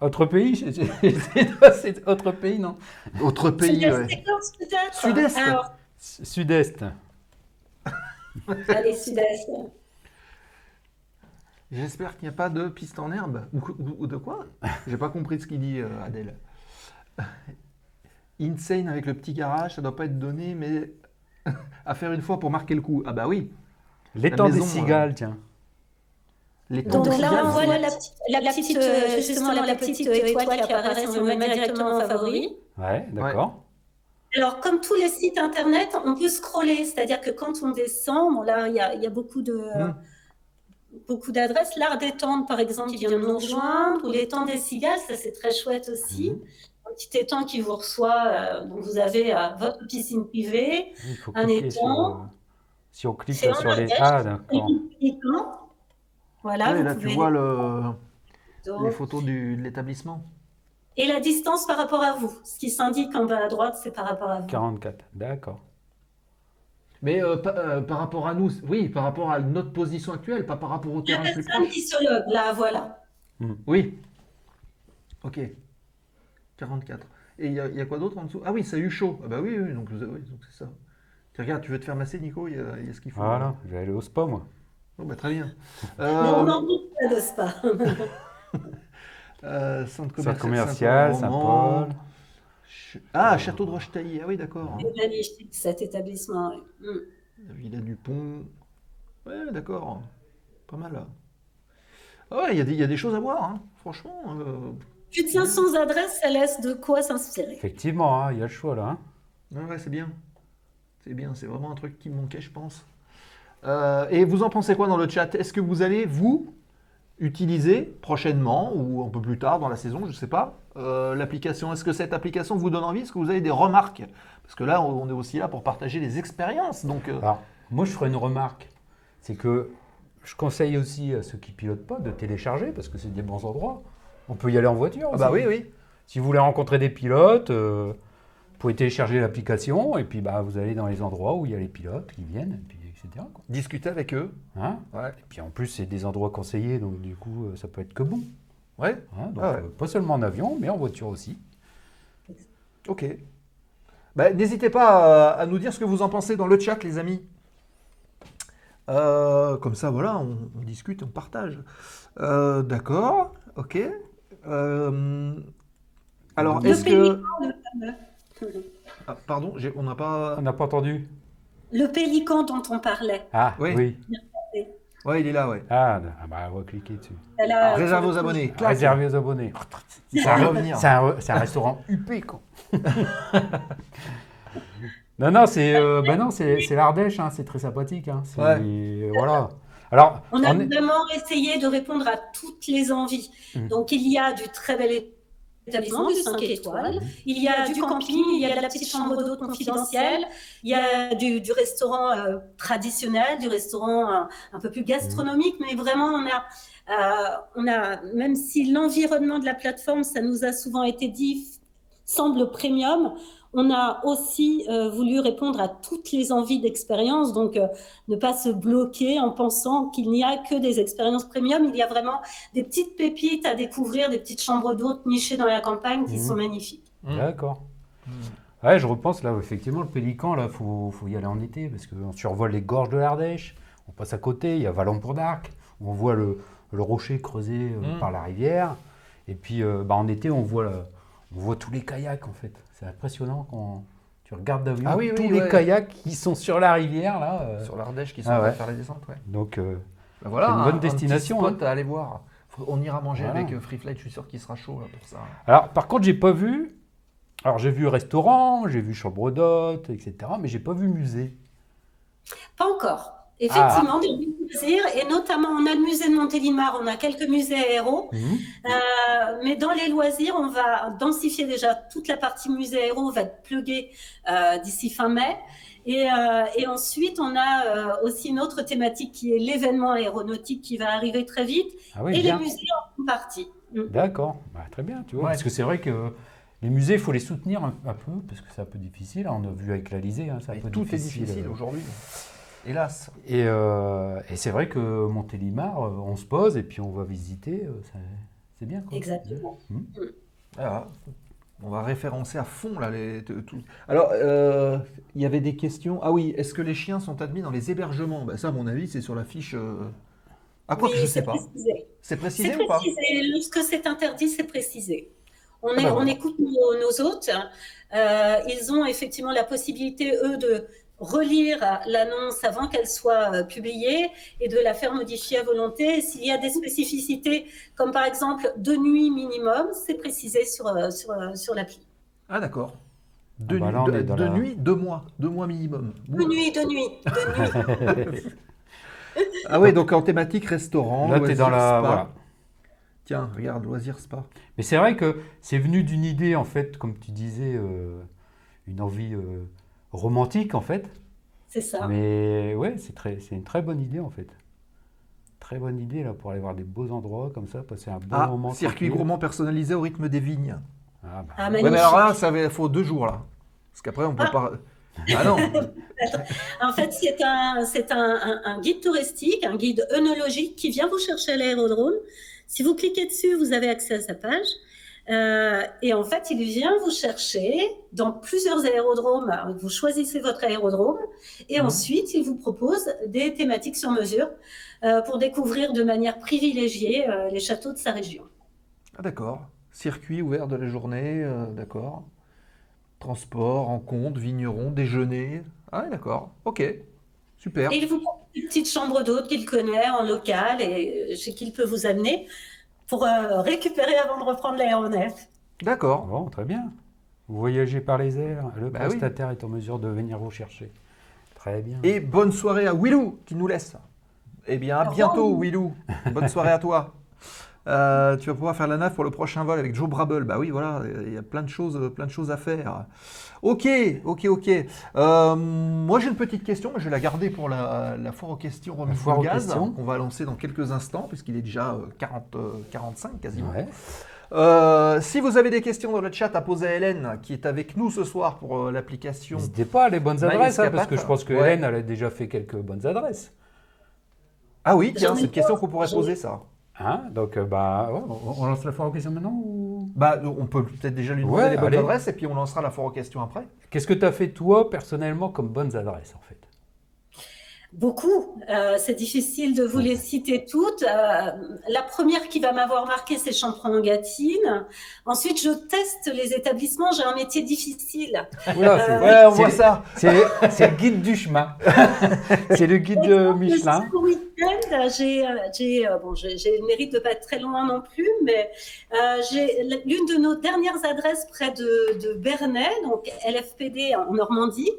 autre pays, c'est autre pays, non?
Autre pays,
Sud-Est,
ouais.
c'est quoi, peut-être?
Sud-Est.
Alors,
Sud-Est.
allez, Sud-Est.
J'espère qu'il n'y a pas de piste en herbe. Ou de quoi? J'ai pas compris ce qu'il dit, Adèle. Insane avec le petit garage, ça doit pas être donné, mais à faire une fois pour marquer le coup. Ah bah oui.
L'étang des
maison,
cigales, tiens.
Les
Donc
tentes
là,
cigales,
on voit justement la petite étoile qui apparaît si on le met directement en favori.
Ouais, d'accord.
Alors, comme tous les sites internet, on peut scroller, c'est-à-dire que quand on descend, bon là, il y a beaucoup d'adresses. L'Art des Tentes, par exemple, qui vient de nous rejoindre, ou l'étang des cigales, ça c'est très chouette aussi. Un petit étang qui vous reçoit, donc vous avez votre piscine privée,
Il faut
un
cliquer
étang.
si on clique
C'est
là
en
sur les...
Ardèche,
Ah, d'accord.
Voilà,
Ouais,
vous
là, tu
pouvez
vois les
donc,
photos de l'établissement.
et la distance par rapport à vous. Ce qui s'indique en bas à droite, c'est par rapport à vous.
44, d'accord.
Mais par rapport à nous, oui, par rapport à notre position actuelle, pas par rapport au
Il y a
terrain plus
personne
proche.
qui se log, là, voilà.
Oui. Ok. 44. Et il y a quoi d'autre en dessous? Ah oui, ça a eu chaud. Ah bah oui, oui, donc c'est ça. Regarde, tu veux te faire masser, Nico? Il y a ce qu'il faut.
Voilà, je vais aller au spa, moi.
Oh, bah, très bien.
Mais on n'en doute pas de spa.
Centre
Centre
commercial
commercial, Saint-Paul.
Ah, Château de Rochetailly. Ah oui, d'accord.
C'est magnifique, cet établissement. Oui.
La Villa du Pont. Ouais, d'accord. Pas mal. Ah ouais, il y a des choses à voir, hein. Franchement.
Plus de 500 adresses, ça laisse de quoi s'inspirer.
Effectivement, hein, il y a le choix, là. Hein.
Ouais, c'est bien. C'est bien, c'est vraiment un truc qui me manquait, je pense. Et vous en pensez quoi dans le chat? Est-ce que vous allez, vous, utiliser prochainement ou un peu plus tard dans la saison, je ne sais pas, l'application? Est-ce que cette application vous donne envie? Est-ce que vous avez des remarques? Parce que là, on est aussi là pour partager les expériences. Donc,
Alors, moi, je ferai une remarque. C'est que je conseille aussi à ceux qui pilotent pas de télécharger, parce que c'est des bons endroits. On peut y aller en voiture
ah
aussi.
bah oui, oui.
Si vous voulez rencontrer des pilotes, vous pouvez télécharger l'application, et puis vous allez dans les endroits où il y a les pilotes qui viennent, et puis, etc. quoi.
Discuter avec eux.
Hein?
Ouais.
Et puis en plus, c'est des endroits conseillés, donc du coup, ça peut être que bon.
Ouais.
Hein, donc,
Ah ouais.
pas seulement en avion, mais en voiture aussi.
Ok. Bah, n'hésitez pas à nous dire ce que vous en pensez dans le chat, les amis. Comme ça, voilà, on discute, on partage. D'accord, ok. Alors,
Le
est-ce que...
pélican, le fameux.
Ah, pardon, on n'a pas...
On n'a pas entendu?
Le pélican dont on parlait.
Ah,
Oui.
oui.
Ouais, il est là, ouais.
Ah, on va cliquer dessus.
Là,
Réserve aux abonnés. Clac.
Réservé aux abonnés.
Ça va revenir.
C'est un restaurant huppé, quoi. Non, c'est l'Ardèche, hein, c'est très sympathique. Hein, voilà. Alors,
on a vraiment essayé de répondre à toutes les envies. Donc, il y a du très bel établissement, du 5 étoiles. Il y a du camping, il y a de la petite chambre d'hôte confidentielle, il y a du restaurant traditionnel, du restaurant un peu plus gastronomique, mais vraiment, on a, même si l'environnement de la plateforme, ça nous a souvent été dit, semble premium, on a aussi voulu répondre à toutes les envies d'expérience, donc ne pas se bloquer en pensant qu'il n'y a que des expériences premium. Il y a vraiment des petites pépites à découvrir, des petites chambres d'hôtes nichées dans la campagne qui sont magnifiques.
D'accord. Ouais, je repense là, effectivement, le Pélican, là, faut y aller en été, parce qu'on survole les gorges de l'Ardèche, on passe à côté, il y a Vallon-Port d'Arc, on voit le rocher creusé par la rivière, et puis en été, on voit tous les kayaks, en fait. C'est impressionnant quand tu regardes d'avion, tous les kayaks qui sont sur la rivière, là.
Sur l'Ardèche, qui sont en train de faire les descentes, ouais.
Donc,
bah voilà,
c'est une bonne destination.
Un petit spot à aller voir. On ira manger
Voilà.
avec Free Flight, je suis sûr qu'il sera chaud là, pour ça.
Alors, par contre, j'ai pas vu... Alors, j'ai vu restaurant, j'ai vu chambre d'hôte, etc., mais j'ai pas vu musée.
Pas encore. Effectivement, des loisirs, et notamment, on a le musée de Montélimar, on a quelques musées aéros, mais dans les loisirs, on va densifier déjà toute la partie musée aéro, va être pluguée d'ici fin mai, et ensuite, on a aussi une autre thématique qui est l'événement aéronautique qui va arriver très vite,
Ah oui,
et
bien.
les musées en font partie.
D'accord, très bien, tu vois, parce que c'est vrai que les musées, il faut les soutenir un peu, parce que c'est un peu difficile, on a vu avec l'Alizé, hein, c'est un peu
Tout est
difficile.
difficile aujourd'hui. Hélas.
Et c'est vrai que Montélimar, on se pose et puis on va visiter, c'est bien. Quoi.
Exactement.
Voilà. On va référencer à fond là. Alors, il y avait des questions. Ah oui, est-ce que les chiens sont admis dans les hébergements? Ça, à mon avis, c'est sur la fiche. À quoi que je sais pas.
Précisé.
C'est précisé
C'est
ou pas?
précisé. Lorsque c'est interdit, c'est précisé. On écoute nos hôtes. Ils ont effectivement la possibilité, eux, de relire l'annonce avant qu'elle soit publiée et de la faire modifier à volonté. S'il y a des spécificités, comme par exemple 2 nuits minimum, c'est précisé sur l'appli.
Ah d'accord.
Là, on est dans
2
la-
nuits, 2 mois. 2 mois minimum.
2 nuits, 2 nuits, 2 nuits.
Ah oui, donc en thématique restaurant,
Là, t'es dans
loisirs,
la.
spa.
Voilà.
Tiens, regarde, loisirs spa.
Mais c'est vrai que c'est venu d'une idée, en fait, comme tu disais, une envie romantique, en fait.
C'est ça.
Mais ouais, c'est une très bonne idée, en fait. Très bonne idée, là, pour aller voir des beaux endroits, comme ça, passer un bon moment.
Circuit
tranquille.
gourmand personnalisé au rythme des vignes.
Ah, bah,
Ah,
Ouais,
magnifique.
mais alors là, il faut 2 jours là. Parce qu'après, on peut pas. Ah non.
En fait, c'est un guide touristique, un guide œnologique qui vient vous chercher à l'aérodrome. Si vous cliquez dessus, vous avez accès à sa page. Et en fait, il vient vous chercher dans plusieurs aérodromes. Vous choisissez votre aérodrome et ensuite, il vous propose des thématiques sur mesure pour découvrir de manière privilégiée les châteaux de sa région.
Ah d'accord. Circuit ouvert de la journée, d'accord. Transport, rencontre, vigneron, déjeuner. Ah ouais, d'accord. Ok. Super.
Et il vous propose une petite chambre d'hôte qu'il connaît en local et chez qui il peut vous amener pour récupérer avant de reprendre l'aéronef.
D'accord.
bon, très bien. Vous voyagez par les airs, le
Bah oui.
prestataire est en mesure de venir vous chercher. Très bien.
Et bonne soirée à Willou qui nous laisse. Eh bien, à
Au
bientôt,
revoir.
Willou. Bonne soirée à toi. Tu vas pouvoir faire la nave pour le prochain vol avec Joe Brabble. Bah oui, voilà, il y a plein de choses à faire. Ok. Moi, j'ai une petite question, mais je vais la garder pour la foire aux questions remise
foire
de
aux
gaz,
questions.
qu'on va lancer dans quelques instants, puisqu'il est déjà 45 quasiment.
Ouais.
Si vous avez des questions dans le chat à poser à Hélène, qui est avec nous ce soir pour l'application.
N'hésitez pas, les bonnes
Maïs
adresses, hein, parce
Capat.
que je pense que
Ouais.
Hélène, elle a déjà fait quelques bonnes adresses.
Ah oui, tiens,
J'en ai
c'est une question
pas.
qu'on pourrait poser, ça.
Hein, donc, bah, ouais, on lance la foire aux questions maintenant ou...
Bah, on peut peut-être déjà lui demander
Ouais,
les bonnes
allez.
adresses et puis on lancera la foire aux questions après.
Qu'est-ce que tu as fait, toi, personnellement, comme bonnes adresses, en fait?
Beaucoup. C'est difficile de vous les citer toutes. La première qui va m'avoir marqué, c'est Champron-en-Gâtine. Ensuite, je teste les établissements. J'ai un métier difficile.
Oula,
Ouais, on voit
c'est-
ça.
c'est le guide du chemin. C'est le guide de Michelin.
Ce week-end, j'ai le mérite de pas être très loin non plus, mais j'ai l'une de nos dernières adresses près de Bernay, donc LFPD en Normandie,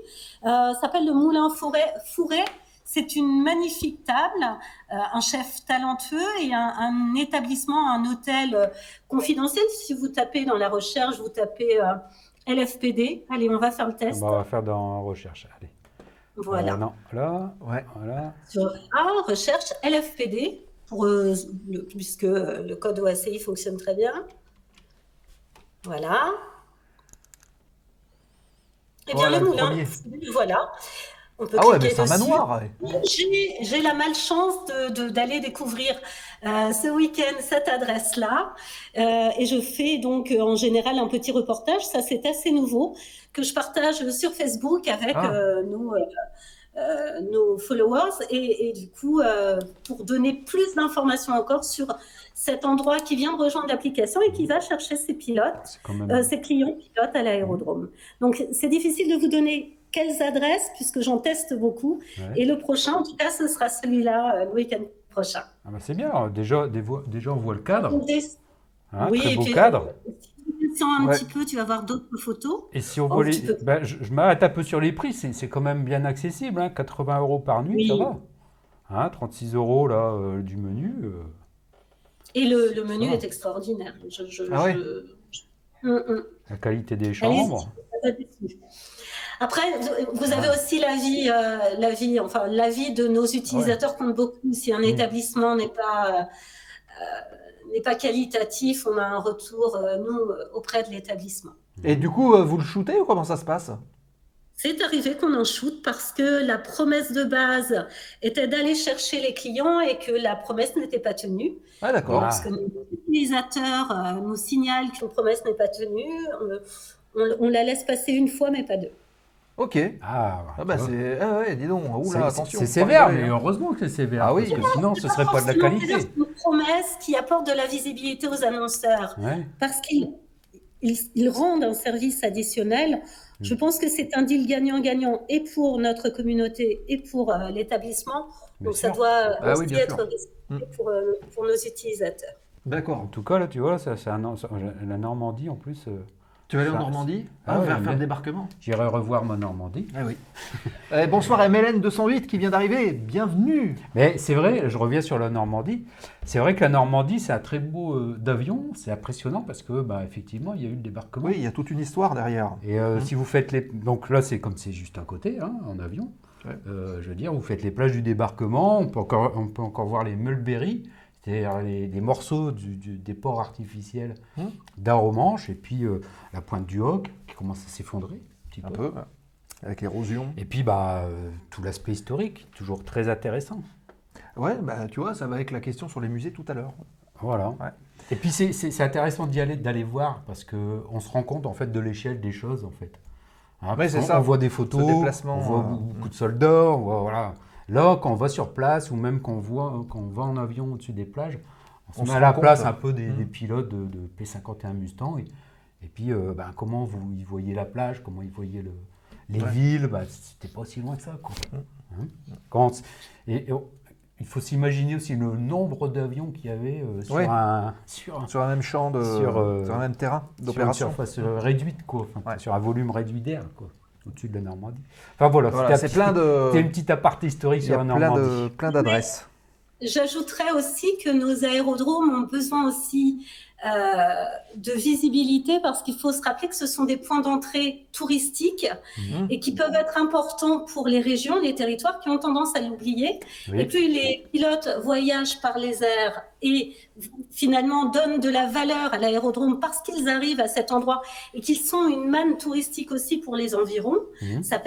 s'appelle le Moulin Fouret. C'est une magnifique table, un chef talentueux et un établissement, un hôtel confidentiel. Si vous tapez dans la recherche, vous tapez LFPD. Allez, on va faire le test.
Bah, on va faire dans recherche. Allez.
Voilà.
Non, là,
Ouais.
voilà.
Sur recherche LFPD, puisque le code OACI fonctionne très bien. Voilà. Eh bien,
Voilà,
le
le
moulin,
premier.
voilà. On peut
Ah ouais, mais
cliquer
c'est un
dessus.
manoir. Ouais.
J'ai la malchance d'aller découvrir ce week-end cette adresse-là. Et je fais donc en général un petit reportage. Ça, c'est assez nouveau, que je partage sur Facebook avec nos followers. Et du coup, pour donner plus d'informations encore sur cet endroit qui vient de rejoindre l'application et qui va chercher ses pilotes,
C'est quand même...
ses clients pilotes à l'aérodrome. Donc, c'est difficile de vous donner quelles adresses, puisque j'en teste beaucoup.
Ouais.
Et le prochain, en tout cas, ce sera celui-là, le week-end prochain.
Ah bah, c'est bien. Alors, déjà, on voit le cadre. Hein,
Oui,
très
et
beau
puis,
cadre.
Si tu descends un
Ouais.
petit peu, tu vas voir d'autres photos.
Et si on
Oh,
voit
tu peux-
bah, je m'arrête un peu sur les prix. C'est quand même bien accessible. Hein, 80 € par nuit,
Oui.
ça va. Hein, 36 € là, du menu.
Et le menu
va.
est extraordinaire.
Ah ouais.
La qualité des chambres.
Après, vous avez aussi l'avis de nos utilisateurs compte beaucoup. Si un établissement n'est pas qualitatif, on a un retour, nous, auprès de l'établissement.
Et du coup, vous le shootez ou comment ça se passe?
C'est arrivé qu'on en shoot parce que la promesse de base était d'aller chercher les clients et que la promesse n'était pas tenue.
Ah d'accord.
Ah.
Parce que nos utilisateurs nous signalent qu'une promesse n'est pas tenue, on la laisse passer une fois, mais pas deux.
Ok.
Ah,
Ah bah
tu vois.
c'est... Ah ouais, dis donc. Oula, attention.
C'est
faut
sévère,
pas
mais
rigoler, hein.
heureusement que c'est sévère.
Ah oui.
Parce que sinon, ce serait pas de la
Forcément,
qualité.
c'est une promesse qui apporte de la visibilité aux annonceurs.
Ouais.
Parce qu'ils ils rendent un service additionnel. Je pense que c'est un deal gagnant-gagnant et pour notre communauté et pour l'établissement.
Bien
Donc ça
sûr.
doit
Ah oui,
aussi
bien
être
sûr.
respecté pour nos utilisateurs.
D'accord.
En tout cas, là, tu vois, la Normandie, en plus,
Tu vas aller en
Ça-
Normandie
Ah ouais,
faire
mais-
le débarquement.
j'irai revoir ma Normandie.
Ah oui. Bonsoir MLN 208 qui vient d'arriver. Bienvenue.
Mais c'est vrai, je reviens sur la Normandie. C'est vrai que la Normandie, c'est un très beau d'avion. C'est impressionnant parce que, bah, effectivement, il y a eu le débarquement.
Oui, il y a toute une histoire derrière.
Et si vous faites les... Donc là, c'est comme c'est juste à côté, hein, en avion.
Ouais.
Je veux dire, vous faites les plages du débarquement. On peut encore voir les mulberries, c'est-à-dire les morceaux des ports artificiels d'Aromanche. Et puis la pointe du Hoc qui commence à s'effondrer un petit
Un
peu.
peu, ouais. Avec l'érosion.
Et puis, bah, tout l'aspect historique, toujours très intéressant.
Ouais, bah tu vois, ça va avec la question sur les musées tout à l'heure.
Voilà.
Ouais.
Et puis c'est intéressant d'aller voir parce qu'on se rend compte en fait de l'échelle des choses en fait. Hein,
Ouais, c'est
on,
ça.
on voit des photos,
Ce déplacement,
on voit beaucoup de soldats, on voit, voilà. Là, quand on va sur place ou même quand on va en avion au-dessus des plages, on
On
se
se
met à la
rend
place
compte.
un peu des pilotes de P-51 Mustang et puis comment ils voyaient la plage, comment ils voyaient les villes, bah, c'était pas aussi loin que ça quoi. Hein il faut s'imaginer aussi le nombre d'avions qu'il y avait sur
Ouais.
sur
Sur un même champ,
Sur,
sur un même terrain
une
d'opération.
surface réduite, quoi. Enfin,
Ouais.
sur un volume réduit d'air, quoi, au-dessus de la Normandie. Enfin voilà,
Voilà, c'est plein
c'était une
de.
petite aparté historique
Il y
sur
a
la
plein
Normandie.
plein d'adresses.
J'ajouterais aussi que nos aérodromes ont besoin aussi de visibilité parce qu'il faut se rappeler que ce sont des points d'entrée touristiques et qui peuvent être importants pour les régions, les territoires qui ont tendance à l'oublier.
Oui.
Et plus les pilotes voyagent par les airs et finalement donnent de la valeur à l'aérodrome parce qu'ils arrivent à cet endroit et qu'ils sont une manne touristique aussi pour les environs, ça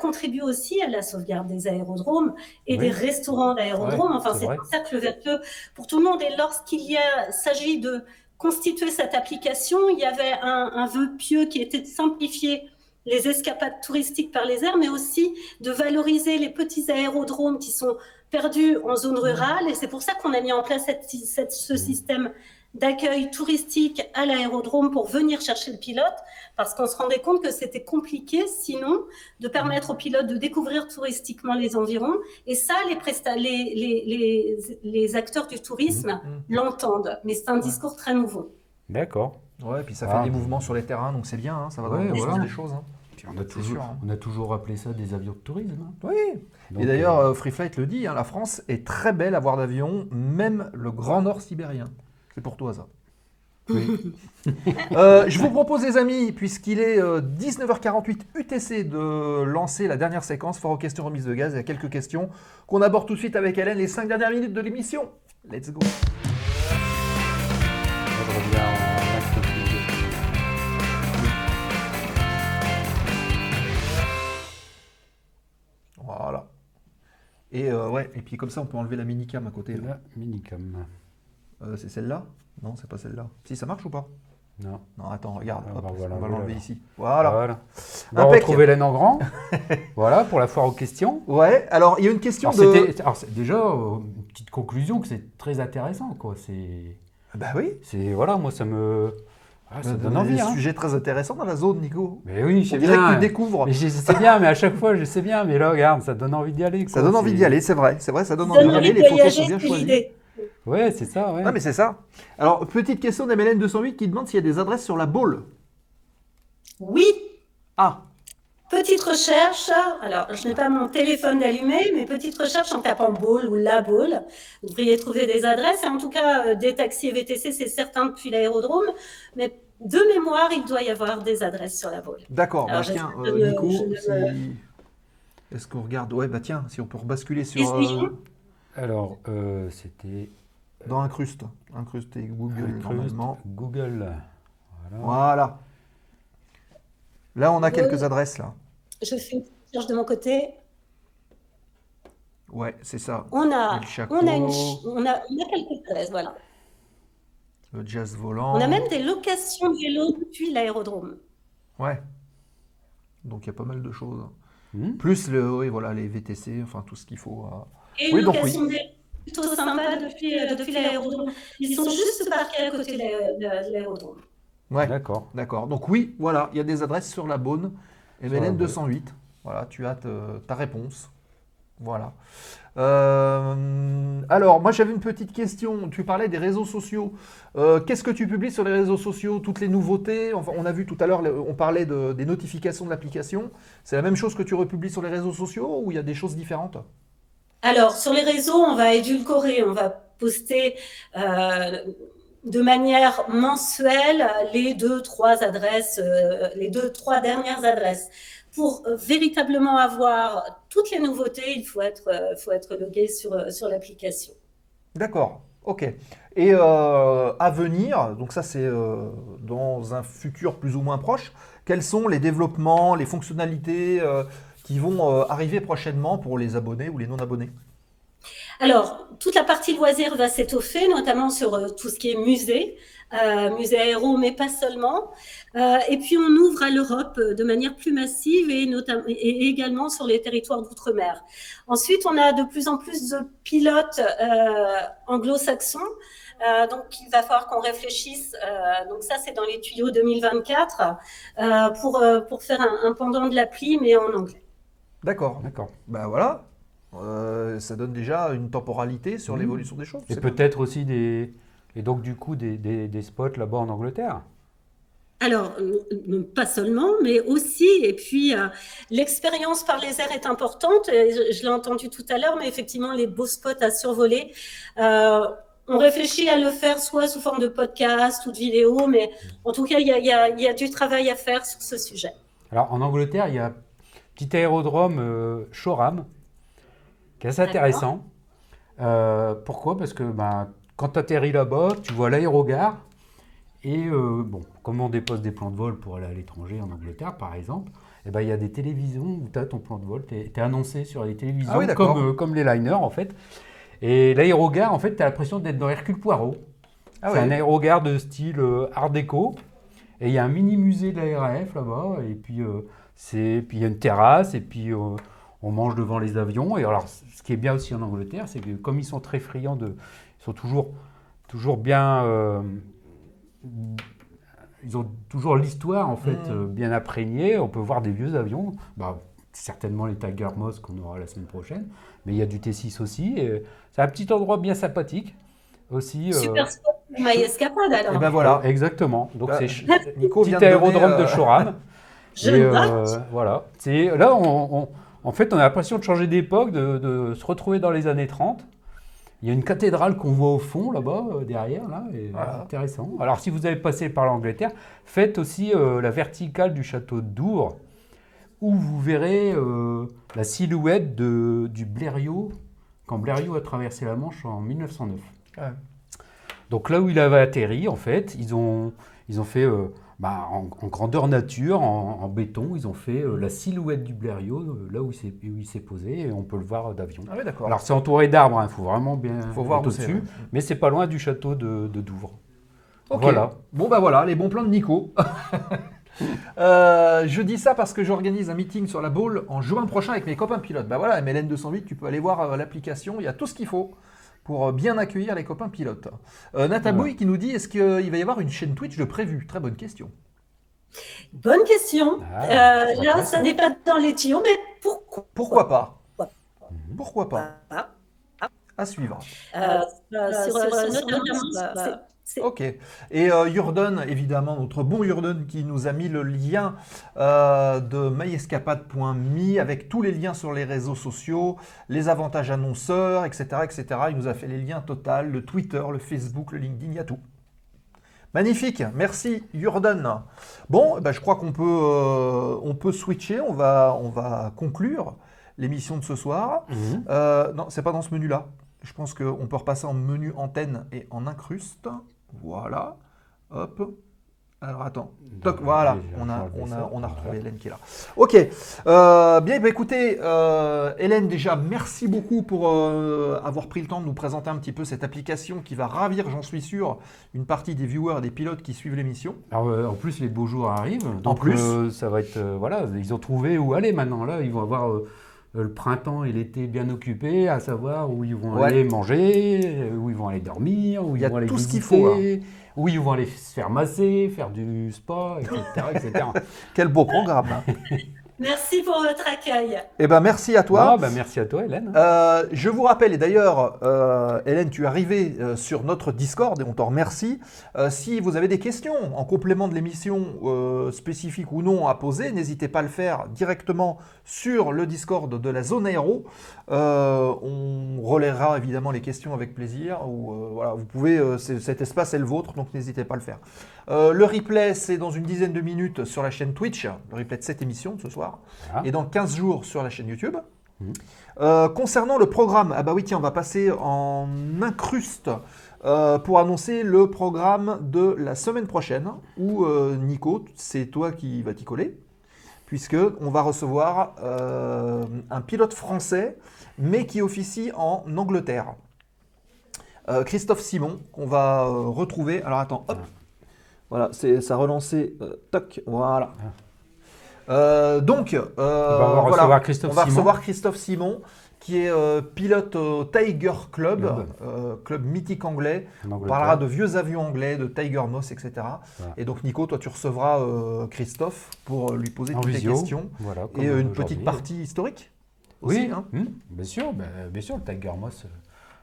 contribue aussi à la sauvegarde des aérodromes et
Oui.
des restaurants d'aérodromes.
Ouais,
Enfin,
c'est
c'est
vrai.
un cercle vertueux pour tout le monde. Et lorsqu'il s'agit de constituer cette application, il y avait un vœu pieux qui était de simplifier les escapades touristiques par les airs, mais aussi de valoriser les petits aérodromes qui sont perdus en zone rurale. Et c'est pour ça qu'on a mis en place ce système d'accueil touristique à l'aérodrome pour venir chercher le pilote, parce qu'on se rendait compte que c'était compliqué, sinon, de permettre aux pilotes de découvrir touristiquement les environs. Et ça, les acteurs du tourisme l'entendent. Mais c'est un discours très nouveau.
D'accord.
Ouais, puis ça fait des mouvements sur les terrains, donc c'est bien, hein, ça va dans
Ouais,
le bon
voilà.
sens des choses. Hein.
Puis on a
C'est
toujours,
sûr, hein.
on a toujours appelé ça des avions de tourisme. Hein.
Oui.
Donc,
Et d'ailleurs, Free Flight le dit, hein, la France est très belle à voir d'avion, même le Grand Nord sibérien. C'est pour toi ça.
oui.
Je vous propose les amis, puisqu'il est 19h48 UTC, de lancer la dernière séquence, fort aux questions remises de gaz. Il y a quelques questions qu'on aborde tout de suite avec Hélène, les 5 dernières minutes de l'émission. Let's go.
Moi, je reviens en acte plus.
Voilà. Et ouais, et puis comme ça on peut enlever la minicam à côté. Là.
La minicam.
C'est celle-là? Non, c'est pas celle-là. Si, ça marche ou pas?
Non.
Non, attends, regarde.
Ah,
Hop,
bah voilà,
on va
voilà.
l'enlever ici. Voilà.
On va
Impec.
retrouver Hélène en grand. Voilà, pour la foire aux questions.
Ouais, alors il y a une question
Alors,
de...
c'est déjà une petite conclusion que c'est très intéressant, quoi.
Bah oui.
Voilà, moi ça me ça donne
Des
envie. Hein.
sujets très intéressants dans la zone, Nico.
Mais oui, je sais
On dirait que
bien.
tu découvres.
Mais je sais bien, mais à chaque fois je sais bien. Mais là, regarde, ça donne envie d'y aller. Quoi.
Ça donne envie d'y aller, c'est vrai, ça donne
Ça
envie
donne
d'y
envie
aller,
de
les photos
voyager,
sont bien
c'est
choisies.
l'idée.
Ouais, c'est ça. Ouais.
Non mais c'est ça. Alors, petite question d'MLN 208 qui demande s'il y a des adresses sur la Baule.
Oui.
Ah,
Petite recherche, alors je n'ai pas mon téléphone allumé, mais petite recherche en tapant Baule ou la Baule. Vous devriez trouver des adresses, et en tout cas des taxis et VTC, c'est certain depuis l'aérodrome, mais de mémoire, il doit y avoir des adresses sur la Baule.
d'accord. Bah,
Alors,
tiens,
je ne-
Nico,
je ne-
est-ce qu'on regarde? Ouais, bah tiens, si on peut rebasculer sur...
Essayons.
Alors, c'était
dans Incruste. Incruste et Google, normalement.
Google. Voilà.
Voilà. Là, on a quelques adresses, là.
Je fais une recherche de mon côté.
Ouais, c'est ça.
On a
El Chaco,
quelques adresses, voilà.
le jazz volant.
On a même des locations de vélos depuis l'aérodrome.
Ouais. Donc, il y a pas mal de choses.
Hmm.
Plus, oui, voilà, les VTC, enfin, tout ce qu'il faut.
Et
Oui,
une
donc
location
oui.
de vélos plutôt sympa depuis l'aérodrome. Ils sont juste parqués à côté de l'aérodrome.
Ouais,
D'accord.
d'accord. Donc oui, voilà, il y a des adresses sur la Beaune.
Sur
MLN
la Beaune.
208. Voilà, tu as ta réponse. Voilà. Alors, moi j'avais une petite question. Tu parlais des réseaux sociaux. Qu'est-ce que tu publies sur les réseaux sociaux? Toutes les nouveautés? Enfin, on a vu tout à l'heure, on parlait des notifications de l'application. C'est la même chose que tu republies sur les réseaux sociaux ou il y a des choses différentes?
Alors, sur les réseaux, on va édulcorer, on va poster de manière mensuelle les 2-3 adresses, les 2-3 dernières adresses. Pour véritablement avoir toutes les nouveautés, il faut être logué sur l'application.
D'accord, ok. Et à venir, donc ça c'est dans un futur plus ou moins proche, quels sont les développements, les fonctionnalités qui vont arriver prochainement pour les abonnés ou les non-abonnés?
Alors, toute la partie loisirs va s'étoffer, notamment sur tout ce qui est musée, musée aéro, mais pas seulement. Et puis, on ouvre à l'Europe de manière plus massive et également sur les territoires d'outre-mer. Ensuite, on a de plus en plus de pilotes anglo-saxons. Donc, il va falloir qu'on réfléchisse. Donc, ça, c'est dans les tuyaux 2024 pour faire un pendant de l'appli, mais en anglais.
D'accord,
D'accord.
ben voilà. Ça donne déjà une temporalité sur l'évolution des choses.
Et
c'est
peut-être aussi et donc du coup des spots là-bas en Angleterre.
Alors, pas seulement, mais aussi, et puis l'expérience par les airs est importante, et je l'ai entendu tout à l'heure, mais effectivement, les beaux spots à survoler, on réfléchit à le faire soit sous forme de podcast ou de vidéo, mais en tout cas, il y a du travail à faire sur ce sujet.
Alors en Angleterre, il y a un petit aérodrome Shoreham qui est assez
D'accord.
intéressant. Pourquoi? Parce que quand tu atterris là-bas, tu vois l'aérogare. Et bon, comme on dépose des plans de vol pour aller à l'étranger, en Angleterre par exemple, il y a des télévisions où tu as ton plan de vol, tu es annoncé sur les télévisions,
Ah oui, d'accord.
comme les liners en fait. Et l'aérogare, en fait, tu as l'impression d'être dans Hercule Poirot.
Ah
C'est
oui.
un aérogare de style Art déco. Et il y a un mini musée de la RAF là-bas. Et puis, puis il y a une terrasse. Et puis, on mange devant les avions. Et alors, ce qui est bien aussi en Angleterre, c'est que comme ils sont très friands ils sont toujours bien. Ils ont toujours l'histoire en fait bien imprégnée. On peut voir des vieux avions. Certainement les Tiger Moss qu'on aura la semaine prochaine. Mais il y a du T6 aussi. Et c'est un petit endroit bien sympathique aussi.
Super spot pour MyEscapade alors.
Et ben voilà.
Exactement. Donc
Bah,
c'est
Nico
petit
vient de donner,
aérodrome de Shoreham.
Je
Et,
note.
voilà. Là, en fait, on a l'impression de changer d'époque, de se retrouver dans les années 30. Il y a une cathédrale qu'on voit au fond, là-bas, derrière, là, et
Voilà.
intéressant. Alors, si vous avez passé par l'Angleterre, faites aussi la verticale du château de Douvres, où vous verrez la silhouette du Blériot, quand Blériot a traversé la Manche en 1909.
Ouais.
Donc là où il avait atterri, en fait, ils ont fait en grandeur nature, en béton, ils ont fait la silhouette du Blériot, là où il s'est posé, et on peut le voir d'avion.
Ah oui, d'accord.
Alors c'est entouré d'arbres, il faut vraiment bien
Faut voir
être
où c'est,
au-dessus,
ouais.
mais c'est pas loin du château de Douvres.
Ok.
Voilà.
Bon bah voilà, les bons plans de Nico. Je dis ça parce que j'organise un meeting sur la Baule en juin prochain avec mes copains pilotes. Bah voilà, MLN 208, tu peux aller voir l'application, il y a tout ce qu'il faut pour bien accueillir les copains pilotes. Natabouille qui nous dit, est-ce qu'il va y avoir une chaîne Twitch de prévu? Très bonne question.
Bonne question.
c'est
Là,
vrai.
ça n'est pas dans les tuyaux, mais pourquoi
Pourquoi pas?
pas
Pourquoi pas?
pas
À suivre.
c'est
Ok. Et Yurden, évidemment, notre bon Yurden qui nous a mis le lien de myescapade.me avec tous les liens sur les réseaux sociaux, les avantages annonceurs, etc., etc. Il nous a fait les liens total, le Twitter, le Facebook, le LinkedIn, il y a tout. Magnifique, merci Yurden. Bon, je crois qu'on peut switcher, on va conclure l'émission de ce soir. Non, c'est pas dans ce menu-là. Je pense qu'on peut repasser en menu antenne et en incruste. Voilà. Hop. Alors attends. Toc, voilà. On a retrouvé Hélène qui est là. Ok. Bien, écoutez, Hélène, déjà, merci beaucoup pour avoir pris le temps de nous présenter un petit peu cette application qui va ravir, j'en suis sûr, une partie des viewers et des pilotes qui suivent l'émission.
Alors, en plus, les beaux jours arrivent. Donc,
plus.
ça va être. Voilà, ils ont trouvé où aller maintenant. Là, ils vont avoir le printemps et l'été bien occupés à savoir où ils vont
Ouais.
aller manger, où ils vont aller dormir, où
Il
ils
y a
vont aller
tout ce qu'il
visiter,
faut,
où ils vont aller se faire masser, faire du spa, etc. etc.
Quel beau programme. Hein.
Merci pour votre accueil.
Eh ben, merci à toi.
Ah, bah, merci à toi, Hélène.
Je vous rappelle, et d'ailleurs, Hélène, tu es arrivée sur notre Discord et on t'en remercie. Si vous avez des questions en complément de l'émission spécifiques ou non à poser, n'hésitez pas à le faire directement sur le Discord de la zone aéro. On relaiera évidemment les questions avec plaisir. Voilà, vous pouvez, cet espace est le vôtre, donc n'hésitez pas à le faire. Le replay, c'est dans une dizaine de minutes sur la chaîne Twitch, le replay de cette émission de ce soir,
Voilà.
et dans 15 jours sur la chaîne YouTube.
Mhm.
Concernant le programme, ah bah oui, tiens, on va passer en incruste pour annoncer le programme de la semaine prochaine, où Nico, c'est toi qui vas t'y coller, puisque on va recevoir un pilote français, mais qui officie en Angleterre. Christophe Simon, qu'on va retrouver. Alors attends, hop. Voilà, ça a relancé. Toc, voilà. Donc,
on va
voilà,
recevoir Christophe
on va
Simon.
recevoir Christophe Simon, qui est pilote au Tiger Club, club mythique anglais.
En
On
Angleterre.
parlera de vieux avions anglais, de Tiger Moss, etc.
Voilà.
Et donc, Nico, toi, tu recevras Christophe pour lui poser
En
toutes
visio.
les questions.
Voilà,
Et
comme
une
aujourd'hui.
petite partie historique aussi.
Oui,
Hein.
bien sûr, bien sûr, le Tiger Moss,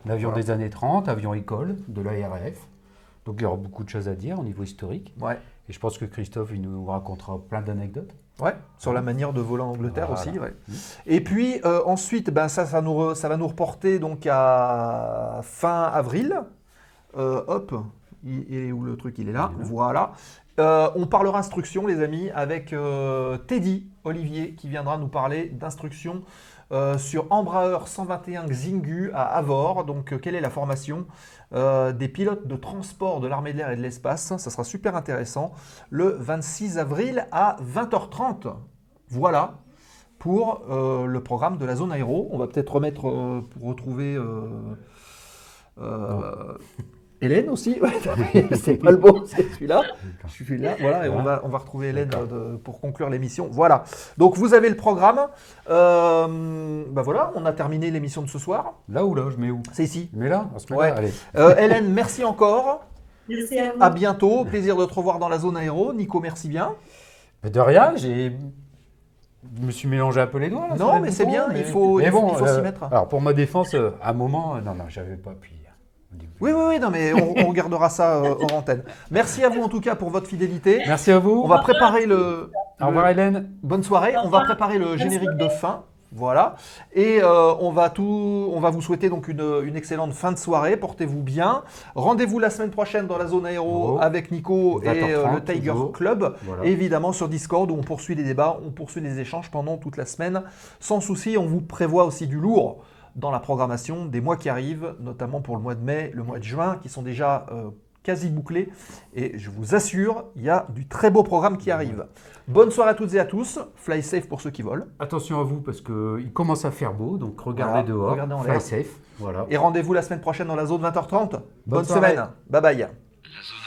un avion
Voilà.
des années 30, avion école de l'ARF. Donc il y aura beaucoup de choses à dire au niveau historique.
Ouais.
Et je pense que Christophe, il nous racontera plein d'anecdotes.
Ouais, sur la manière de voler en Angleterre
Voilà.
aussi. Ouais. Et puis ensuite, ben, ça va nous reporter donc à fin avril. Hop, il est où le truc? Il est là.
Il est là.
Voilà. On parlera instruction, les amis, avec Teddy Olivier qui viendra nous parler d'instruction sur Embraer 121 Xingu à Avor. Donc, quelle est la formation des pilotes de transport de l'armée de l'air et de l'espace? Ça sera super intéressant. Le 26 avril à 20h30. Voilà pour le programme de la zone aéro. On va peut-être remettre pour retrouver Hélène aussi. Ouais, c'est pas le bon, c'est celui-là. Je suis là, voilà, et on va retrouver Hélène pour conclure l'émission. Voilà. Donc vous avez le programme. Bah voilà, on a terminé l'émission de ce soir.
Là ou là, je mets où?
C'est ici.
Je mets là? On se met
Ouais.
là, allez.
Hélène, merci encore.
Merci à vous.
À bientôt. Plaisir de te revoir dans la zone aéro. Nico, merci bien.
Mais de rien, je me suis mélangé un peu les doigts. Là,
Non,
sur les
mais c'est
boutons,
bien,
mais-
il faut
Mais bon,
s'y mettre.
Alors pour ma défense, à un moment, non, j'avais pas appuyé. Au début.
Oui, non, mais on regardera ça hors antenne. Merci à vous en tout cas pour votre fidélité.
Merci à vous.
On va préparer le.
Au revoir Hélène.
Bonne soirée. On va préparer le générique de fin. Voilà. Et on va vous souhaiter donc une excellente fin de soirée. Portez-vous bien. Rendez-vous la semaine prochaine dans la zone aéro
Oh.
avec Nico et
20h30,
le Tiger
toujours.
Club.
Voilà.
Et évidemment sur Discord où on poursuit les débats, on poursuit les échanges pendant toute la semaine. Sans souci, on vous prévoit aussi du lourd dans la programmation des mois qui arrivent, notamment pour le mois de mai, le mois de juin, qui sont déjà quasi bouclés. Et je vous assure, il y a du très beau programme qui arrive. Bonne soirée à toutes et à tous. Fly safe pour ceux qui volent.
Attention à vous parce qu'il commence à faire beau, donc regardez
Voilà,
dehors.
regardez en
Fly
l'air.
safe. Voilà.
Et rendez-vous la semaine prochaine dans la zone 20h30. Bonne
soirée.
semaine. Bye bye.
La zone